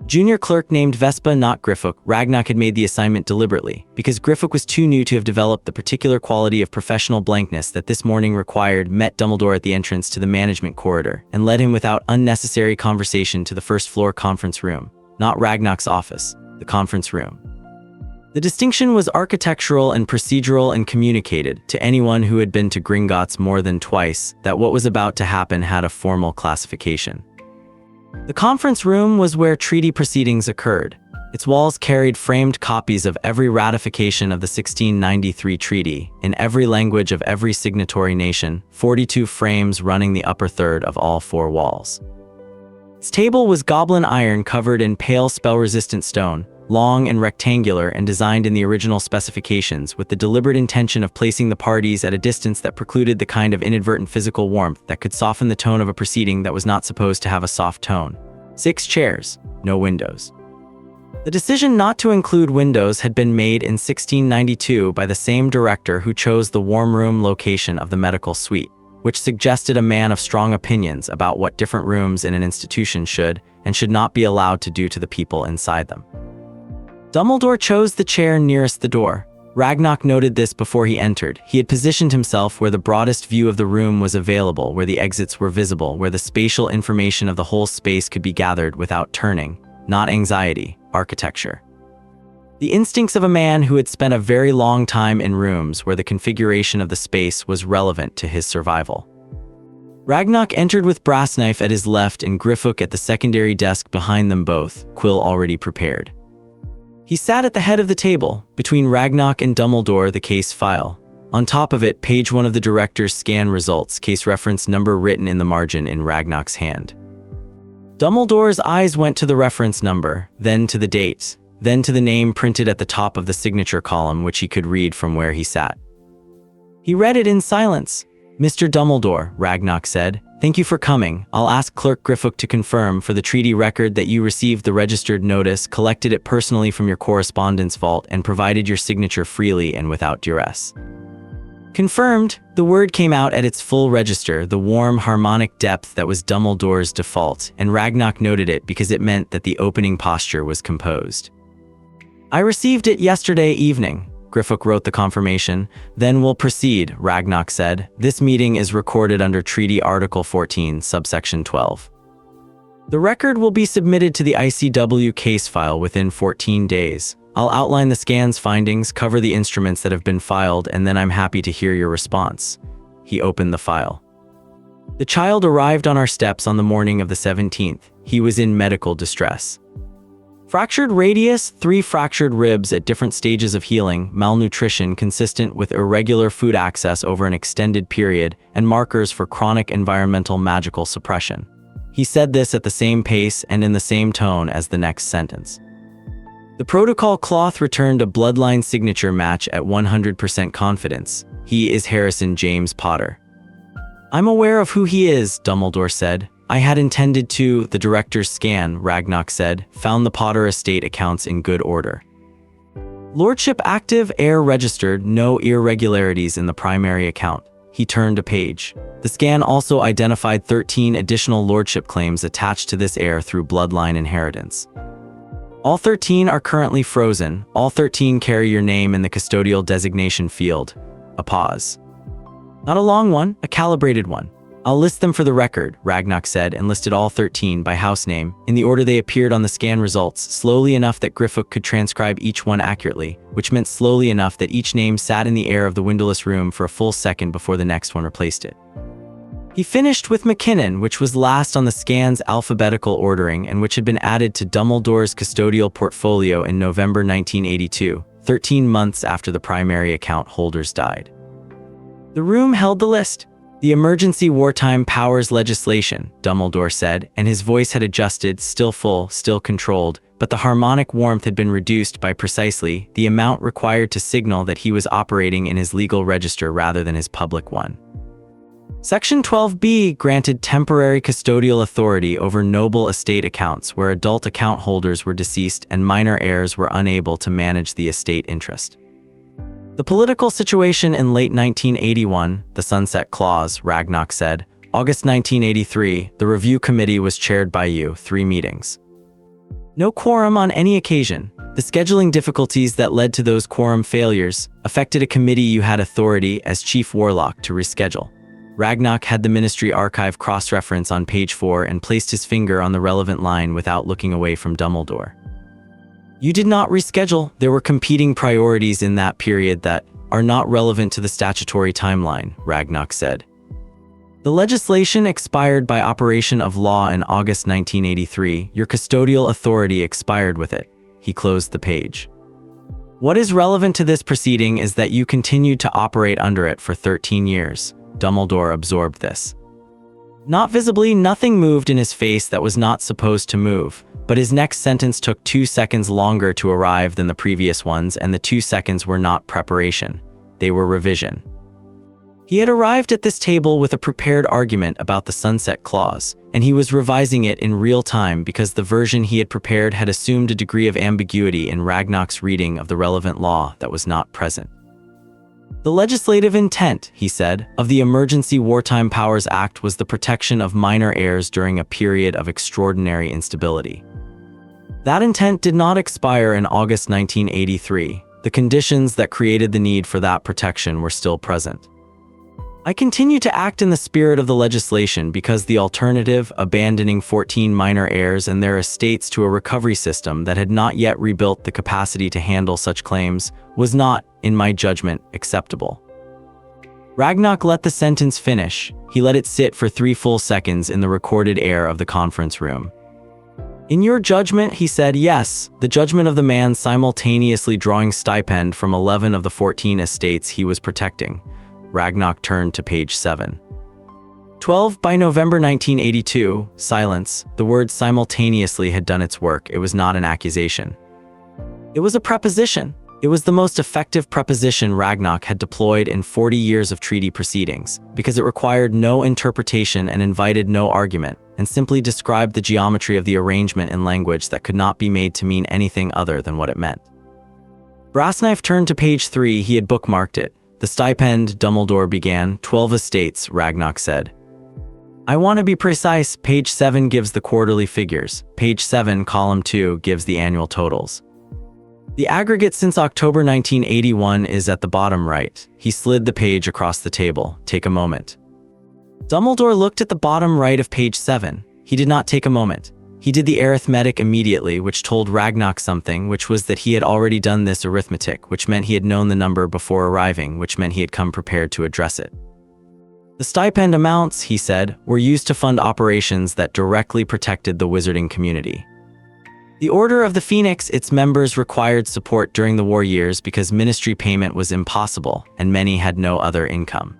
Speaker 1: Junior clerk named Vespa, not Griffith. Ragnok had made the assignment deliberately, because Griffith was too new to have developed the particular quality of professional blankness that this morning required, met Dumbledore at the entrance to the management corridor, and led him without unnecessary conversation to the first-floor conference room, not Ragnok's office, the conference room. The distinction was architectural and procedural and communicated to anyone who had been to Gringotts more than twice that what was about to happen had a formal classification. The conference room was where treaty proceedings occurred. Its walls carried framed copies of every ratification of the 1693 treaty, in every language of every signatory nation, 42 frames running the upper third of all 4 walls. Its table was goblin iron covered in pale spell-resistant stone, long and rectangular and designed in the original specifications with the deliberate intention of placing the parties at a distance that precluded the kind of inadvertent physical warmth that could soften the tone of a proceeding that was not supposed to have a soft tone. 6 chairs, no windows. The decision not to include windows had been made in 1692 by the same director who chose the warm room location of the medical suite, which suggested a man of strong opinions about what different rooms in an institution should and should not be allowed to do to the people inside them. Dumbledore chose the chair nearest the door. Ragnok noted this before he entered. He had positioned himself where the broadest view of the room was available, where the exits were visible, where the spatial information of the whole space could be gathered without turning, not anxiety, architecture. The instincts of a man who had spent a very long time in rooms where the configuration of the space was relevant to his survival. Ragnok entered with Brassknife at his left and Griffook at the secondary desk behind them both, quill already prepared. He sat at the head of the table, between Ragnok and Dumbledore, the case file. On top of it, page 1 of the director's scan results, case reference number written in the margin in Ragnok's hand. Dumbledore's eyes went to the reference number, then to the dates, then to the name printed at the top of the signature column, which he could read from where he sat. He read it in silence. "Mr. Dumbledore," Ragnok said, "thank you for coming. I'll ask Clerk Griffook to confirm for the treaty record that you received the registered notice, collected it personally from your correspondence vault, and provided your signature freely and without duress." Confirmed, the word came out at its full register, the warm, harmonic depth that was Dumbledore's default, and Ragnok noted it because it meant that the opening posture was composed. "I received it yesterday evening," Griffook wrote the confirmation. "Then we'll proceed," Ragnok said. "This meeting is recorded under Treaty Article 14, subsection 12. The record will be submitted to the ICW case file within 14 days. I'll outline the scan's findings, cover the instruments that have been filed, and then I'm happy to hear your response." He opened the file. "The child arrived on our steps on the morning of the 17th. He was in medical distress. Fractured radius, 3 fractured ribs at different stages of healing, malnutrition consistent with irregular food access over an extended period, and markers for chronic environmental magical suppression." He said this at the same pace and in the same tone as the next sentence. "The protocol cloth returned a bloodline signature match at 100% confidence. He is Harrison James Potter." "I'm aware of who he is," Dumbledore said. "I had intended to." The director's scan, Ragnok said, found the Potter estate accounts in good order. Lordship active, heir registered, no irregularities in the primary account. He turned a page. The scan also identified 13 additional lordship claims attached to this heir through bloodline inheritance. "All 13 are currently frozen. All 13 carry your name in the custodial designation field." A pause. "Not a long one, a calibrated one. I'll list them for the record," Ragnok said, and listed all 13 by house name, in the order they appeared on the scan results, slowly enough that Griffook could transcribe each one accurately, which meant slowly enough that each name sat in the air of the windowless room for a full second before the next one replaced it. He finished with McKinnon, which was last on the scan's alphabetical ordering and which had been added to Dumbledore's custodial portfolio in November 1982, 13 months after the primary account holders died. The room held the list. "The emergency wartime powers legislation," Dumbledore said, and his voice had adjusted, still full, still controlled, but the harmonic warmth had been reduced by precisely the amount required to signal that he was operating in his legal register rather than his public one. Section 12B granted temporary custodial authority over noble estate accounts where adult account holders were deceased and minor heirs were unable to manage the estate interest. The political situation in late 1981, the Sunset Clause, Ragnok said. August 1983, the review committee was chaired by you, 3 meetings. No quorum on any occasion. The scheduling difficulties that led to those quorum failures affected a committee you had authority as chief warlock to reschedule. Ragnok had the Ministry Archive cross-reference on page 4 and placed his finger on the relevant line without looking away from Dumbledore. You did not reschedule. There were competing priorities in that period that are not relevant to the statutory timeline, Ragnok said. The legislation expired by operation of law in August 1983. Your custodial authority expired with it. He closed the page. What is relevant to this proceeding is that you continued to operate under it for 13 years. Dumbledore absorbed this. Not visibly, nothing moved in his face that was not supposed to move, but his next sentence took 2 seconds longer to arrive than the previous ones, and the 2 seconds were not preparation. They were revision. He had arrived at this table with a prepared argument about the Sunset Clause, and he was revising it in real time because the version he had prepared had assumed a degree of ambiguity in Ragnok's reading of the relevant law that was not present. The legislative intent, he said, of the Emergency Wartime Powers Act was the protection of minor heirs during a period of extraordinary instability. That intent did not expire in August 1983. The conditions that created the need for that protection were still present. I continue to act in the spirit of the legislation because the alternative, abandoning 14 minor heirs and their estates to a recovery system that had not yet rebuilt the capacity to handle such claims, was not, in my judgment, acceptable. Ragnok let the sentence finish. He let it sit for 3 full seconds in the recorded air of the conference room. In your judgment, he said, yes, the judgment of the man simultaneously drawing stipend from 11 of the 14 estates he was protecting. Ragnok turned to page 7. 12 by November 1982, silence. The word simultaneously had done its work. It was not an accusation. It was a preposition. It was the most effective preposition Ragnok had deployed in 40 years of treaty proceedings, because it required no interpretation and invited no argument, and simply described the geometry of the arrangement in language that could not be made to mean anything other than what it meant. Brassknife turned to page 3. He had bookmarked it. The stipend, Dumbledore began, 12 estates, Ragnok said. I want to be precise. Page 7 gives the quarterly figures. Page 7, column 2, gives the annual totals. The aggregate since October 1981 is at the bottom right. He slid the page across the table. Take a moment. Dumbledore looked at the bottom right of page 7. He did not take a moment. He did the arithmetic immediately, which told Ragnok something, which was that he had already done this arithmetic, which meant he had known the number before arriving, which meant he had come prepared to address it. The stipend amounts, he said, were used to fund operations that directly protected the wizarding community. The Order of the Phoenix, its members required support during the war years because ministry payment was impossible, and many had no other income.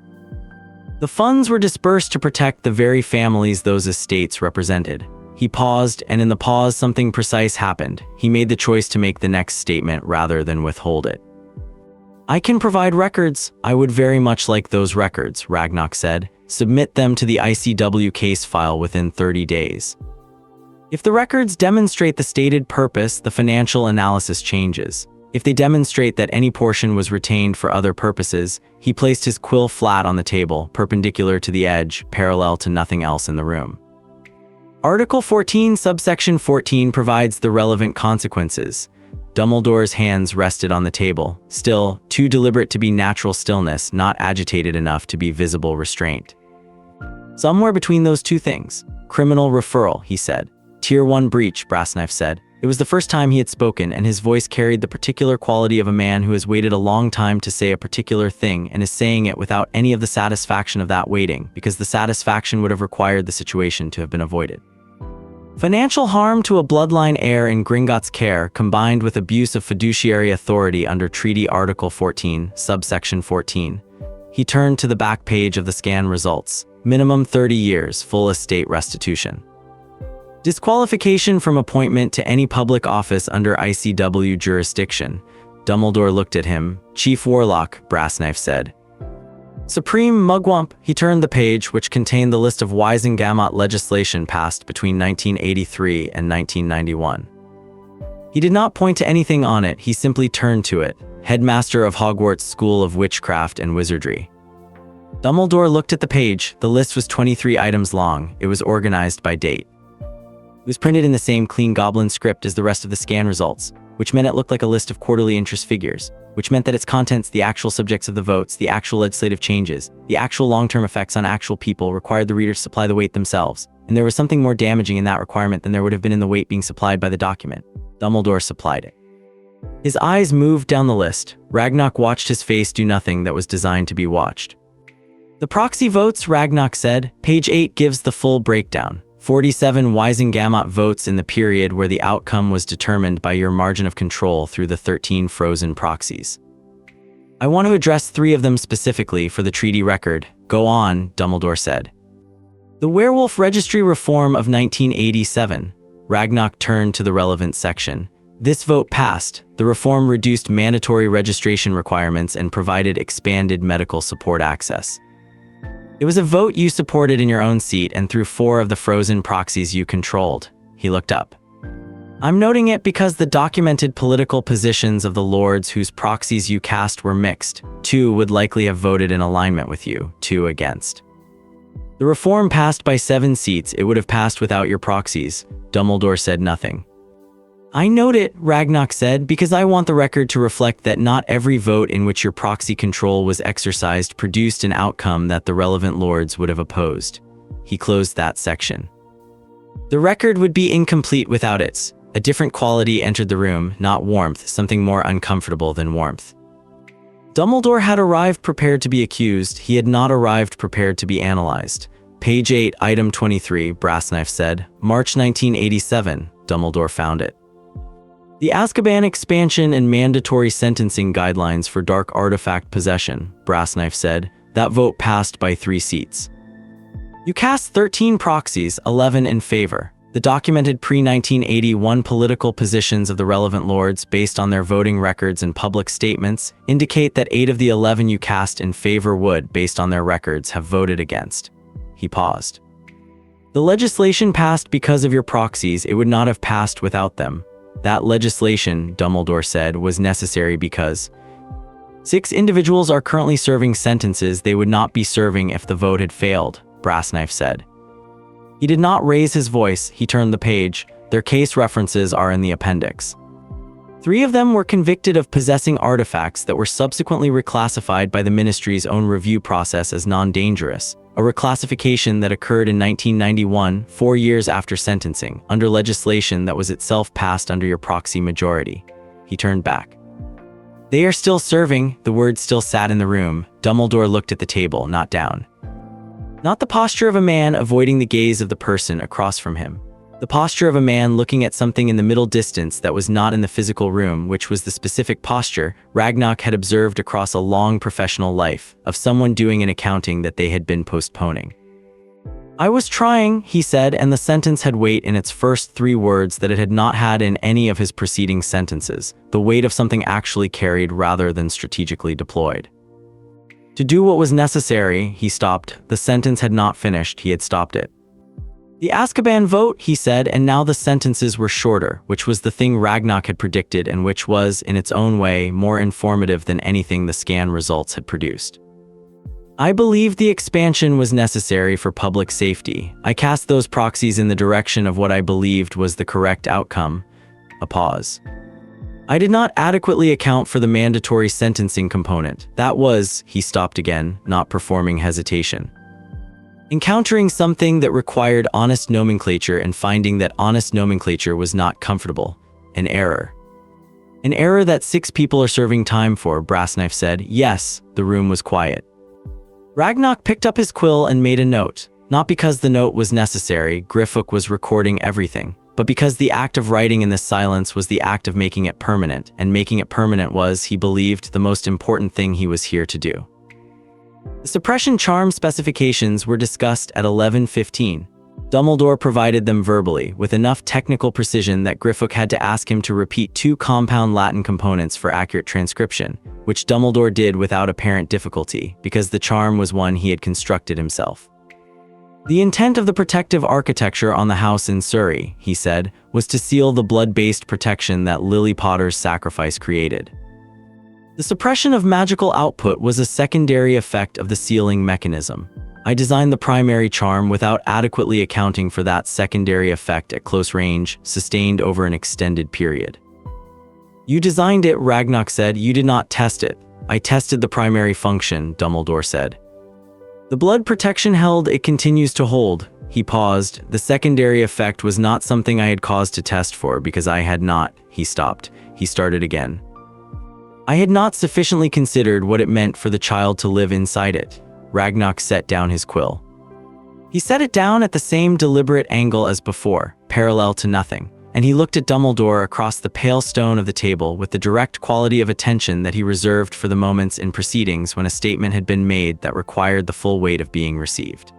Speaker 1: The funds were dispersed to protect the very families those estates represented. He paused, and in the pause something precise happened. He made the choice to make the next statement rather than withhold it. I can provide records. I would very much like those records, Ragnok said. Submit them to the ICW case file within 30 days. If the records demonstrate the stated purpose, the financial analysis changes. If they demonstrate that any portion was retained for other purposes, he placed his quill flat on the table, perpendicular to the edge, parallel to nothing else in the room. Article 14, subsection 14 provides the relevant consequences. Dumbledore's hands rested on the table, still, too deliberate to be natural stillness, not agitated enough to be visible restraint. Somewhere between those two things. Criminal referral, he said. Tier 1 breach, Brassknife said. It was the first time he had spoken, and his voice carried the particular quality of a man who has waited a long time to say a particular thing and is saying it without any of the satisfaction of that waiting, because the satisfaction would have required the situation to have been avoided. Financial harm to a bloodline heir in Gringotts' care, combined with abuse of fiduciary authority under Treaty Article 14, subsection 14. He turned to the back page of the scan results. Minimum 30 years, full estate restitution. Disqualification from appointment to any public office under ICW jurisdiction. Dumbledore looked at him. Chief Warlock, Brassknife said. Supreme Mugwump, he turned the page, which contained the list of Wisengamot legislation passed between 1983 and 1991. He did not point to anything on it, he simply turned to it. Headmaster of Hogwarts School of Witchcraft and Wizardry. Dumbledore looked at the page. The list was 23 items long. It was organized by date. It was printed in the same clean goblin script as the rest of the scan results. which meant it looked like a list of quarterly interest figures, which meant that its contents, the actual subjects of the votes, the actual legislative changes, the actual long-term effects on actual people required the reader to supply the weight themselves, and there was something more damaging in that requirement than there would have been in the weight being supplied by the document. Dumbledore supplied it. His eyes moved down the list. Ragnok watched his face do nothing that was designed to be watched. The proxy votes, Ragnok said. Page 8 gives the full breakdown. 47 Wisengamot votes in the period where the outcome was determined by your margin of control through the 13 frozen proxies. I want to address 3 of them specifically for the treaty record. Go on, Dumbledore said. The Werewolf Registry Reform of 1987. Ragnok turned to the relevant section. This vote passed. The reform reduced mandatory registration requirements and provided expanded medical support access. It was a vote you supported in your own seat and through 4 of the frozen proxies you controlled. He looked up. I'm noting it because the documented political positions of the lords whose proxies you cast were mixed. 2 would likely have voted in alignment with you, 2 against. The reform passed by 7 seats. It would have passed without your proxies. Dumbledore said nothing. I note it, Ragnok said, because I want the record to reflect that not every vote in which your proxy control was exercised produced an outcome that the relevant lords would have opposed. He closed that section. The record would be incomplete without it. A different quality entered the room, not warmth, something more uncomfortable than warmth. Dumbledore had arrived prepared to be accused. He had not arrived prepared to be analyzed. Page 8, item 23, Brassknife said. March 1987, Dumbledore found it. The Azkaban expansion and mandatory sentencing guidelines for dark artifact possession, Brassknife said. That vote passed by 3 seats. You cast 13 proxies, 11 in favor. The documented pre-1981 political positions of the relevant lords based on their voting records and public statements indicate that 8 of the 11 you cast in favor would, based on their records, have voted against. He paused. The legislation passed because of your proxies. It would not have passed without them. That legislation, Dumbledore said, was necessary because 6 individuals are currently serving sentences they would not be serving if the vote had failed, Brassknife said. He did not raise his voice. He turned the page. Their case references are in the appendix. 3 of them were convicted of possessing artifacts that were subsequently reclassified by the ministry's own review process as non-dangerous, a reclassification that occurred in 1991, 4 years after sentencing, under legislation that was itself passed under your proxy majority. He turned back. They are still serving. The words still sat in the room. Dumbledore looked at the table, not down. Not the posture of a man avoiding the gaze of the person across from him. The posture of a man looking at something in the middle distance that was not in the physical room, which was the specific posture Ragnok had observed across a long professional life, of someone doing an accounting that they had been postponing. I was trying, he said, and the sentence had weight in its first 3 words that it had not had in any of his preceding sentences, the weight of something actually carried rather than strategically deployed. To do what was necessary, he stopped. The sentence had not finished, he had stopped it. The Azkaban vote, he said, and now the sentences were shorter, which was the thing Ragnok had predicted and which was, in its own way, more informative than anything the scan results had produced. I believed the expansion was necessary for public safety. I cast those proxies in the direction of what I believed was the correct outcome. A pause. I did not adequately account for the mandatory sentencing component. That was, he stopped again, not performing hesitation. Encountering something that required honest nomenclature and finding that honest nomenclature was not comfortable. An error. An error that 6 people are serving time for, Brassknife said. Yes, the room was quiet. Ragnok picked up his quill and made a note. Not because the note was necessary, Gryffindor was recording everything, but because the act of writing in this silence was the act of making it permanent, and making it permanent was, he believed, the most important thing he was here to do. The suppression charm specifications were discussed at 11:15. Dumbledore provided them verbally, with enough technical precision that Gryffindor had to ask him to repeat 2 compound Latin components for accurate transcription, which Dumbledore did without apparent difficulty, because the charm was one he had constructed himself. The intent of the protective architecture on the house in Surrey, he said, was to seal the blood-based protection that Lily Potter's sacrifice created. The suppression of magical output was a secondary effect of the sealing mechanism. I designed the primary charm without adequately accounting for that secondary effect at close range, sustained over an extended period. You designed it, Ragnok said. You did not test it. I tested the primary function, Dumbledore said. The blood protection held, it continues to hold. He paused. The secondary effect was not something I had cause to test for because I had not. He stopped. He started again. I had not sufficiently considered what it meant for the child to live inside it. Ragnok set down his quill. He set it down at the same deliberate angle as before, parallel to nothing, and he looked at Dumbledore across the pale stone of the table with the direct quality of attention that he reserved for the moments in proceedings when a statement had been made that required the full weight of being received.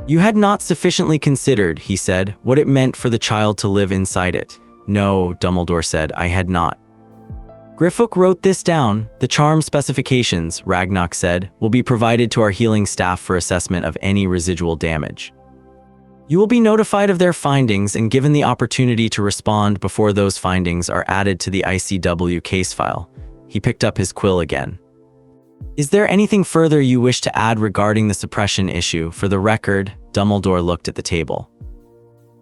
Speaker 1: You had not sufficiently considered, he said, what it meant for the child to live inside it. No, Dumbledore said, I had not. Griffook wrote this down. The charm specifications, Ragnok said, will be provided to our healing staff for assessment of any residual damage. You will be notified of their findings and given the opportunity to respond before those findings are added to the ICW case file. He picked up his quill again. Is there anything further you wish to add regarding the suppression issue? For the record, Dumbledore looked at the table.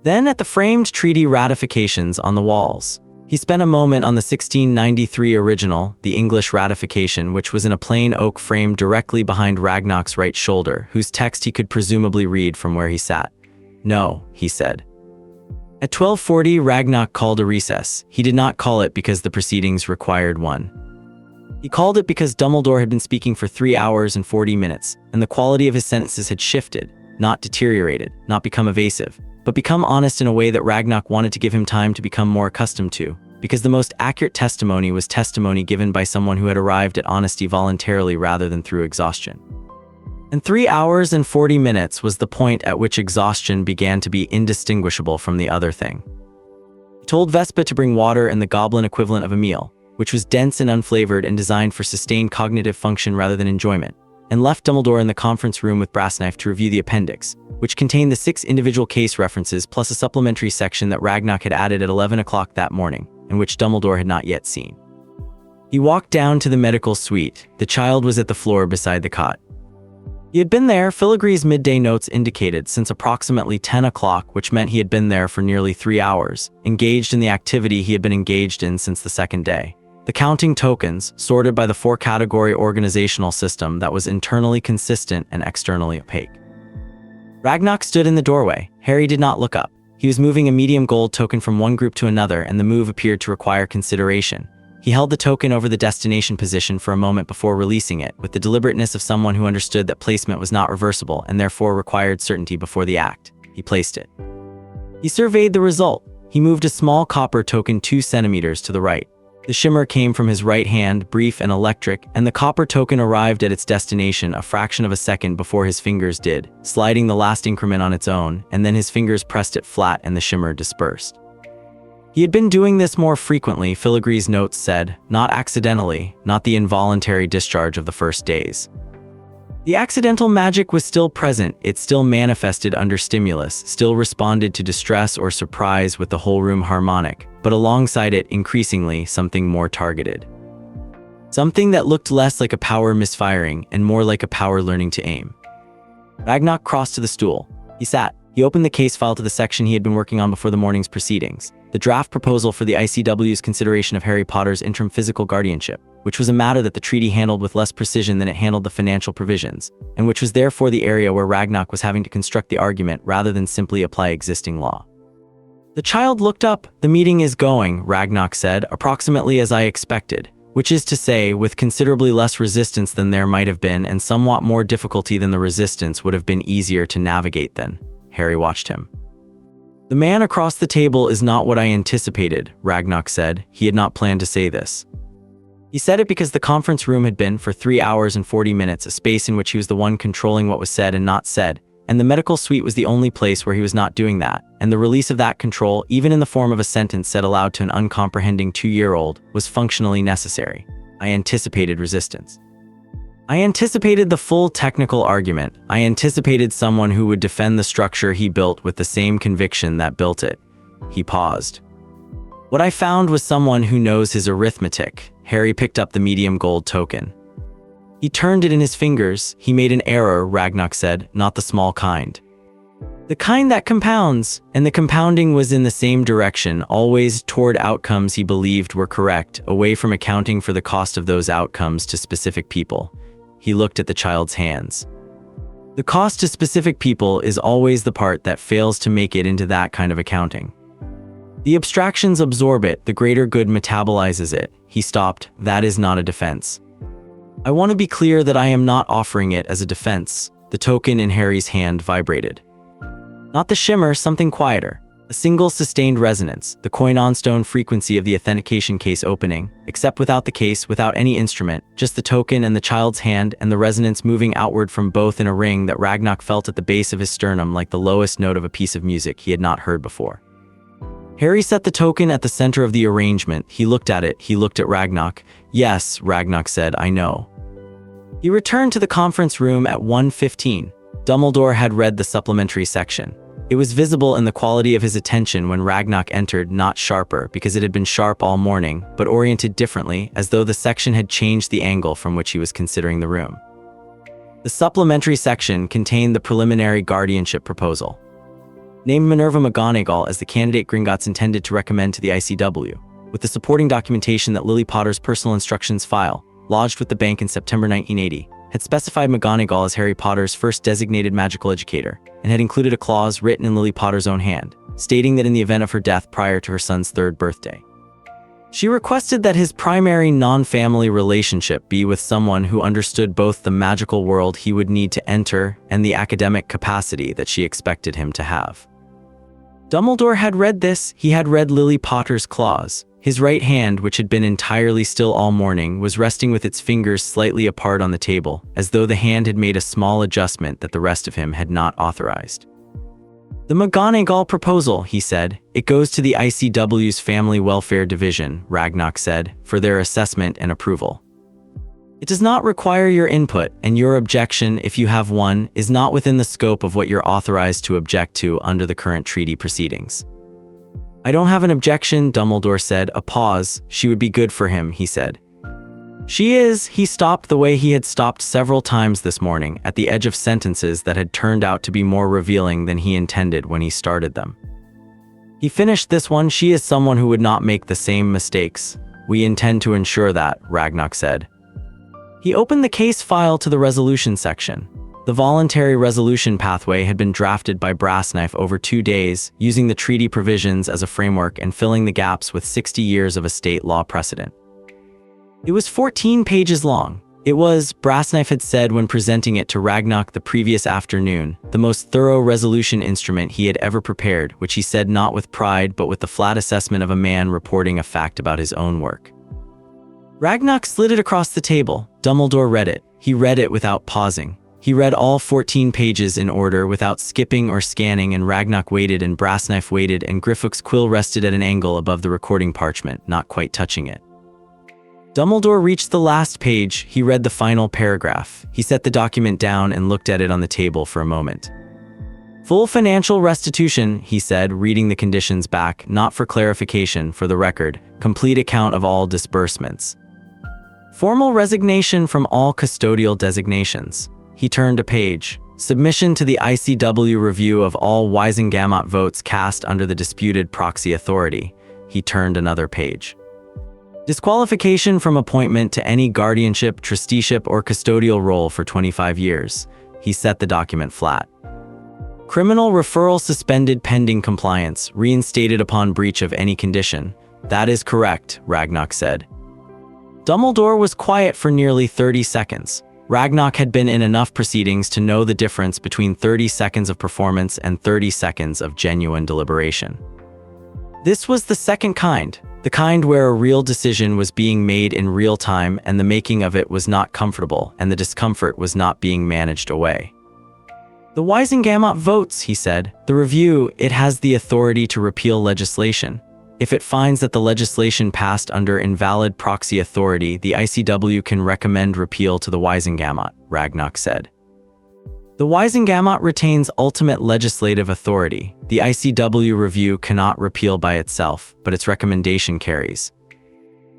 Speaker 1: Then at the framed treaty ratifications on the walls. He spent a moment on the 1693 original, the English ratification, which was in a plain oak frame directly behind Ragnok's right shoulder, whose text he could presumably read from where he sat. No, he said. At 12:40, Ragnok called a recess. He did not call it because the proceedings required one. He called it because Dumbledore had been speaking for 3 hours and 40 minutes, and the quality of his sentences had shifted, not deteriorated, not become evasive, but become honest in a way that Ragnok wanted to give him time to become more accustomed to, because the most accurate testimony was testimony given by someone who had arrived at honesty voluntarily rather than through exhaustion. And 3 hours and 40 minutes was the point at which exhaustion began to be indistinguishable from the other thing. He told Vespa to bring water and the goblin equivalent of a meal, which was dense and unflavored and designed for sustained cognitive function rather than enjoyment, and left Dumbledore in the conference room with Brassknife to review the appendix, which contained the 6 individual case references plus a supplementary section that Ragnok had added at 11 o'clock that morning, and which Dumbledore had not yet seen. He walked down to the medical suite. The child was at the floor beside the cot. He had been there, Filigree's midday notes indicated, since approximately 10 o'clock, which meant he had been there for nearly 3 hours, engaged in the activity he had been engaged in since the second day. The counting tokens, sorted by the 4-category organizational system that was internally consistent and externally opaque. Ragnok stood in the doorway. Harry did not look up. He was moving a medium gold token from one group to another, and the move appeared to require consideration. He held the token over the destination position for a moment before releasing it, with the deliberateness of someone who understood that placement was not reversible and therefore required certainty before the act. He placed it. He surveyed the result. He moved a small copper token 2 centimeters to the right. The shimmer came from his right hand, brief and electric, and the copper token arrived at its destination a fraction of a second before his fingers did, sliding the last increment on its own, and then his fingers pressed it flat and the shimmer dispersed. He had been doing this more frequently, Filigree's notes said, not accidentally, not the involuntary discharge of the first days. The accidental magic was still present, it still manifested under stimulus, still responded to distress or surprise with the whole room harmonic, but alongside it, increasingly, something more targeted. Something that looked less like a power misfiring and more like a power learning to aim. Ragnok crossed to the stool. He sat. He opened the case file to the section he had been working on before the morning's proceedings, the draft proposal for the ICW's consideration of Harry Potter's interim physical guardianship, which was a matter that the treaty handled with less precision than it handled the financial provisions, and which was therefore the area where Ragnok was having to construct the argument rather than simply apply existing law. The child looked up. The meeting is going, Ragnok said, approximately as I expected, which is to say, with considerably less resistance than there might have been and somewhat more difficulty than the resistance would have been easier to navigate then. Harry watched him. The man across the table is not what I anticipated, Ragnok said. He had not planned to say this. He said it because the conference room had been, for 3 hours and 40 minutes, a space in which he was the one controlling what was said and not said, and the medical suite was the only place where he was not doing that, and the release of that control, even in the form of a sentence said aloud to an uncomprehending 2-year-old, was functionally necessary. I anticipated resistance. I anticipated the full technical argument. I anticipated someone who would defend the structure he built with the same conviction that built it. He paused. What I found was someone who knows his arithmetic. Harry picked up the medium gold token. He turned it in his fingers. He made an error, Ragnok said, not the small kind. The kind that compounds, and the compounding was in the same direction, always toward outcomes he believed were correct, away from accounting for the cost of those outcomes to specific people. He looked at the child's hands. The cost to specific people is always the part that fails to make it into that kind of accounting. The abstractions absorb it, the greater good metabolizes it. He stopped. That is not a defense. I want to be clear that I am not offering it as a defense. The token in Harry's hand vibrated. Not the shimmer, something quieter. A single sustained resonance, the coin-on-stone frequency of the authentication case opening, except without the case, without any instrument, just the token and the child's hand, and the resonance moving outward from both in a ring that Ragnok felt at the base of his sternum like the lowest note of a piece of music he had not heard before. Harry set the token at the center of the arrangement. He looked at it. He looked at Ragnok. Yes, Ragnok said, I know. He returned to the conference room at 1:15. Dumbledore had read the supplementary section. It was visible in the quality of his attention when Ragnok entered, not sharper, because it had been sharp all morning, but oriented differently, as though the section had changed the angle from which he was considering the room. The supplementary section contained the preliminary guardianship proposal. Named Minerva McGonagall as the candidate Gringotts intended to recommend to the ICW, with the supporting documentation that Lily Potter's personal instructions file, lodged with the bank in September 1980, had specified McGonagall as Harry Potter's first designated magical educator, and had included a clause written in Lily Potter's own hand, stating that in the event of her death prior to her son's 3rd birthday, she requested that his primary non-family relationship be with someone who understood both the magical world he would need to enter and the academic capacity that she expected him to have. Dumbledore had read this. He had read Lily Potter's clause. His right hand, which had been entirely still all morning, was resting with its fingers slightly apart on the table, as though the hand had made a small adjustment that the rest of him had not authorized. The McGonagall proposal, he said. It goes to the ICW's Family Welfare Division, Ragnok said, for their assessment and approval. It does not require your input, and your objection, if you have one, is not within the scope of what you're authorized to object to under the current treaty proceedings. I don't have an objection, Dumbledore said. A pause. She would be good for him, he said. She is. He stopped the way he had stopped several times this morning, at the edge of sentences that had turned out to be more revealing than he intended when he started them. He finished this one. She is someone who would not make the same mistakes. We intend to ensure that, Ragnok said. He opened the case file to the resolution section. The voluntary resolution pathway had been drafted by Brassknife over 2 days, using the treaty provisions as a framework and filling the gaps with 60 years of a state law precedent. It was 14 pages long. It was, Brassknife had said when presenting it to Ragnok the previous afternoon, the most thorough resolution instrument he had ever prepared, which he said not with pride but with the flat assessment of a man reporting a fact about his own work. Ragnok slid it across the table. Dumbledore read it. He read it without pausing. He read all 14 pages in order without skipping or scanning, and Ragnok waited and Brassknife waited and Griffook's quill rested at an angle above the recording parchment, not quite touching it. Dumbledore reached the last page. He read the final paragraph. He set the document down and looked at it on the table for a moment. Full financial restitution, he said, reading the conditions back, not for clarification, for the record. Complete account of all disbursements. Formal resignation from all custodial designations. He turned a page. Submission to the ICW review of all Wisengamot votes cast under the disputed proxy authority. He turned another page. Disqualification from appointment to any guardianship, trusteeship, or custodial role for 25 years. He set the document flat. Criminal referral suspended pending compliance, reinstated upon breach of any condition. That is correct, Ragnok said. Dumbledore was quiet for nearly 30 seconds. Ragnok had been in enough proceedings to know the difference between 30 seconds of performance and 30 seconds of genuine deliberation. This was the second kind, the kind where a real decision was being made in real time and the making of it was not comfortable and the discomfort was not being managed away. The Wisengamot votes, he said. The review, it has the authority to repeal legislation. If it finds that the legislation passed under invalid proxy authority, the ICW can recommend repeal to the Wisengamot, Ragnok said. The Wisengamot retains ultimate legislative authority. The ICW review cannot repeal by itself, but its recommendation carries.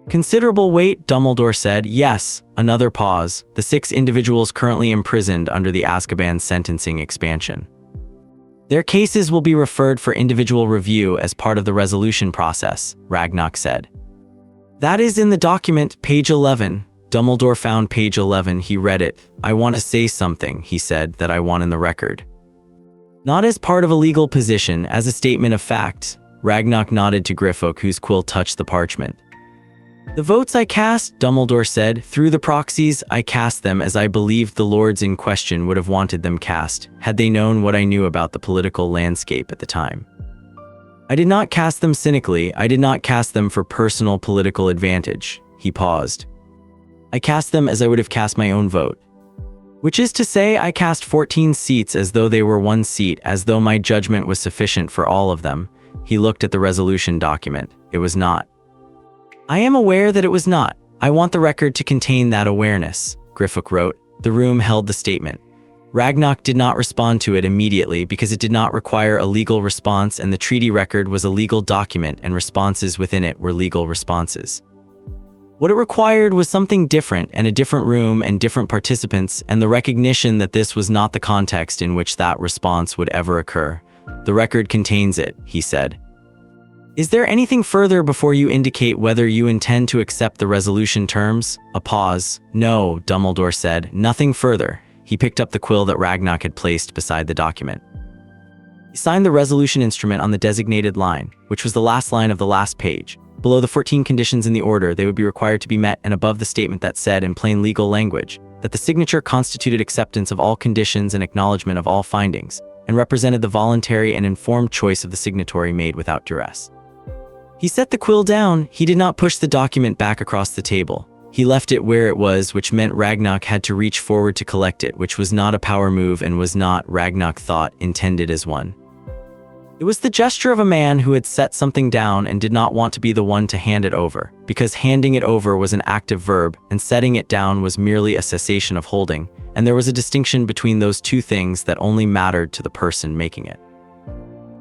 Speaker 1: Considerable weight, Dumbledore said. Yes. Another pause. The 6 individuals currently imprisoned under the Azkaban sentencing expansion. Their cases will be referred for individual review as part of the resolution process, Ragnok said. That is in the document, page 11. Dumbledore found page 11. He read it. I want to say something, he said, that I want in the record. Not as part of a legal position, as a statement of fact. Ragnok nodded to Gryffok, whose quill touched the parchment. The votes I cast, Dumbledore said, through the proxies, I cast them as I believed the lords in question would have wanted them cast, had they known what I knew about the political landscape at the time. I did not cast them cynically, I did not cast them for personal political advantage. He paused. I cast them as I would have cast my own vote. Which is to say, I cast 14 seats as though they were one seat, as though my judgment was sufficient for all of them. He looked at the resolution document. It was not. I am aware that it was not. I want the record to contain that awareness, Gryffok wrote. The room held the statement. Ragnok did not respond to it immediately because it did not require a legal response, and the treaty record was a legal document and responses within it were legal responses. What it required was something different, and a different room and different participants, and the recognition that this was not the context in which that response would ever occur. The record contains it, he said. Is there anything further before you indicate whether you intend to accept the resolution terms? A pause. No, Dumbledore said, nothing further. He picked up the quill that Ragnok had placed beside the document. He signed the resolution instrument on the designated line, which was the last line of the last page. Below the 14 conditions in the order, they would be required to be met, and above the statement that said in plain legal language that the signature constituted acceptance of all conditions and acknowledgement of all findings, and represented the voluntary and informed choice of the signatory made without duress. He set the quill down. He did not push the document back across the table. He left it where it was, which meant Ragnok had to reach forward to collect it, which was not a power move and was not, Ragnok thought, intended as one. It was the gesture of a man who had set something down and did not want to be the one to hand it over, because handing it over was an active verb, and setting it down was merely a cessation of holding, and there was a distinction between those two things that only mattered to the person making it.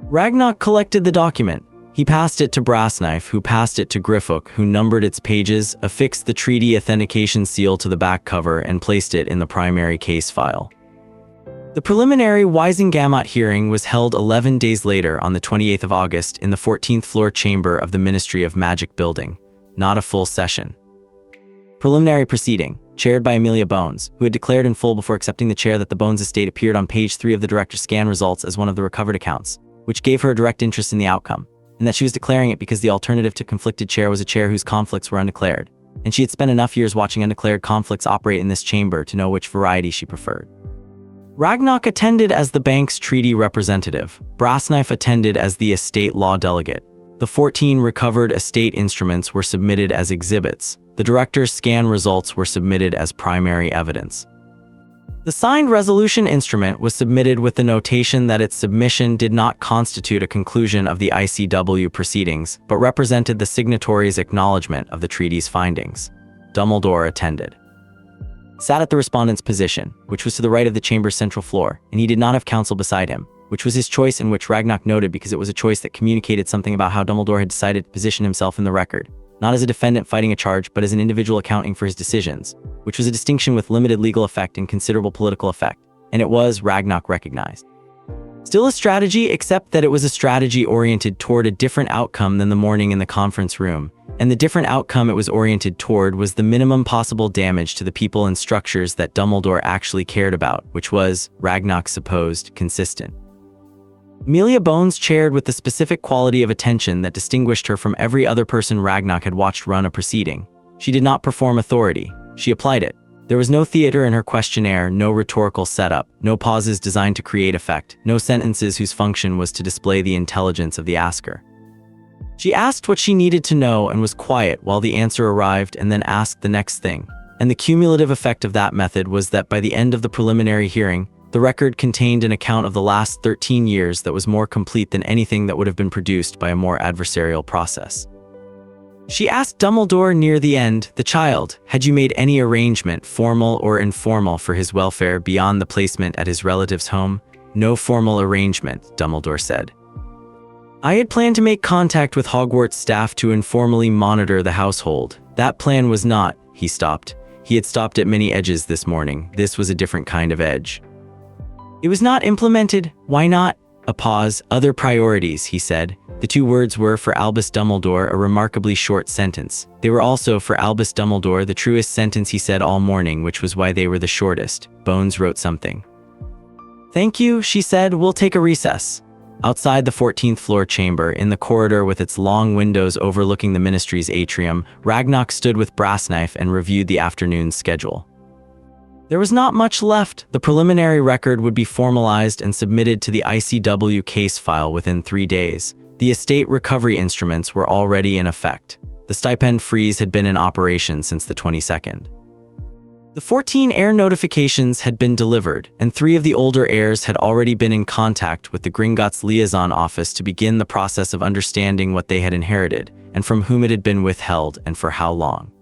Speaker 1: Ragnok collected the document. He passed it to Brassknife, who passed it to Gryffok, who numbered its pages, affixed the treaty authentication seal to the back cover, and placed it in the primary case file. The preliminary Wiesengamot hearing was held 11 days later on the 28th of August in the 14th floor chamber of the Ministry of Magic building, not a full session. Preliminary proceeding, chaired by Amelia Bones, who had declared in full before accepting the chair that the Bones estate appeared on page 3 of the director's scan results as one of the recovered accounts, which gave her a direct interest in the outcome, and that she was declaring it because the alternative to conflicted chair was a chair whose conflicts were undeclared, and she had spent enough years watching undeclared conflicts operate in this chamber to know which variety she preferred. Ragnok attended as the bank's treaty representative. Brassknife attended as the estate law delegate. The 14 recovered estate instruments were submitted as exhibits. The director's scan results were submitted as primary evidence. The signed resolution instrument was submitted with the notation that its submission did not constitute a conclusion of the ICW proceedings, but represented the signatory's acknowledgement of the treaty's findings. Dumbledore attended. Sat at the respondent's position, which was to the right of the chamber's central floor, and he did not have counsel beside him, which was his choice and which Ragnok noted because it was a choice that communicated something about how Dumbledore had decided to position himself in the record, not as a defendant fighting a charge but as an individual accounting for his decisions, which was a distinction with limited legal effect and considerable political effect, and it was, Ragnok recognized. Still a strategy, except that it was a strategy oriented toward a different outcome than the morning in the conference room, and the different outcome it was oriented toward was the minimum possible damage to the people and structures that Dumbledore actually cared about, which was, Ragnok supposed, consistent. Amelia Bones chaired with the specific quality of attention that distinguished her from every other person Ragnok had watched run a proceeding. She did not perform authority. She applied it. There was no theater in her questionnaire, no rhetorical setup, no pauses designed to create effect, no sentences whose function was to display the intelligence of the asker. She asked what she needed to know and was quiet while the answer arrived and then asked the next thing. And the cumulative effect of that method was that by the end of the preliminary hearing, the record contained an account of the last 13 years that was more complete than anything that would have been produced by a more adversarial process. She asked Dumbledore near the end, the child, had you made any arrangement, formal or informal, for his welfare beyond the placement at his relative's home? No formal arrangement, Dumbledore said. I had planned to make contact with Hogwarts staff to informally monitor the household. That plan was not, he stopped. He had stopped at many edges this morning. This was a different kind of edge. It was not implemented. Why not? A pause. Other priorities, he said. The two words were for Albus Dumbledore a remarkably short sentence. They were also for Albus Dumbledore the truest sentence he said all morning, which was why they were the shortest. Bones wrote something. "Thank you," she said. "We'll take a recess." Outside the 14th floor chamber, in the corridor with its long windows overlooking the ministry's atrium, Ragnok stood with brass knife and reviewed the afternoon's schedule. There was not much left. The preliminary record would be formalized and submitted to the ICW case file within 3 days. The estate recovery instruments were already in effect. The stipend freeze had been in operation since the 22nd. The 14 heir notifications had been delivered, and 3 of the older heirs had already been in contact with the Gringotts liaison office to begin the process of understanding what they had inherited, and from whom it had been withheld, and for how long.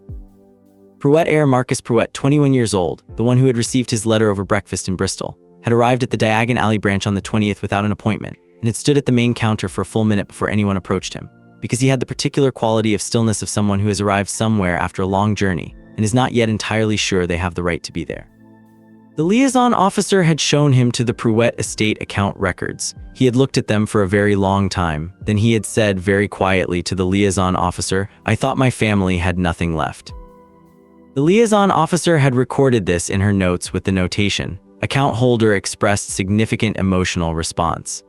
Speaker 1: Pruett heir Marcus Pruett, 21 years old, the one who had received his letter over breakfast in Bristol, had arrived at the Diagon Alley branch on the 20th without an appointment, and had stood at the main counter for a full minute before anyone approached him, because he had the particular quality of stillness of someone who has arrived somewhere after a long journey, and is not yet entirely sure they have the right to be there. The liaison officer had shown him to the Pruett estate account records. He had looked at them for a very long time. Then he had said very quietly to the liaison officer, "I thought my family had nothing left." The liaison officer had recorded this in her notes with the notation, "Account holder expressed significant emotional response."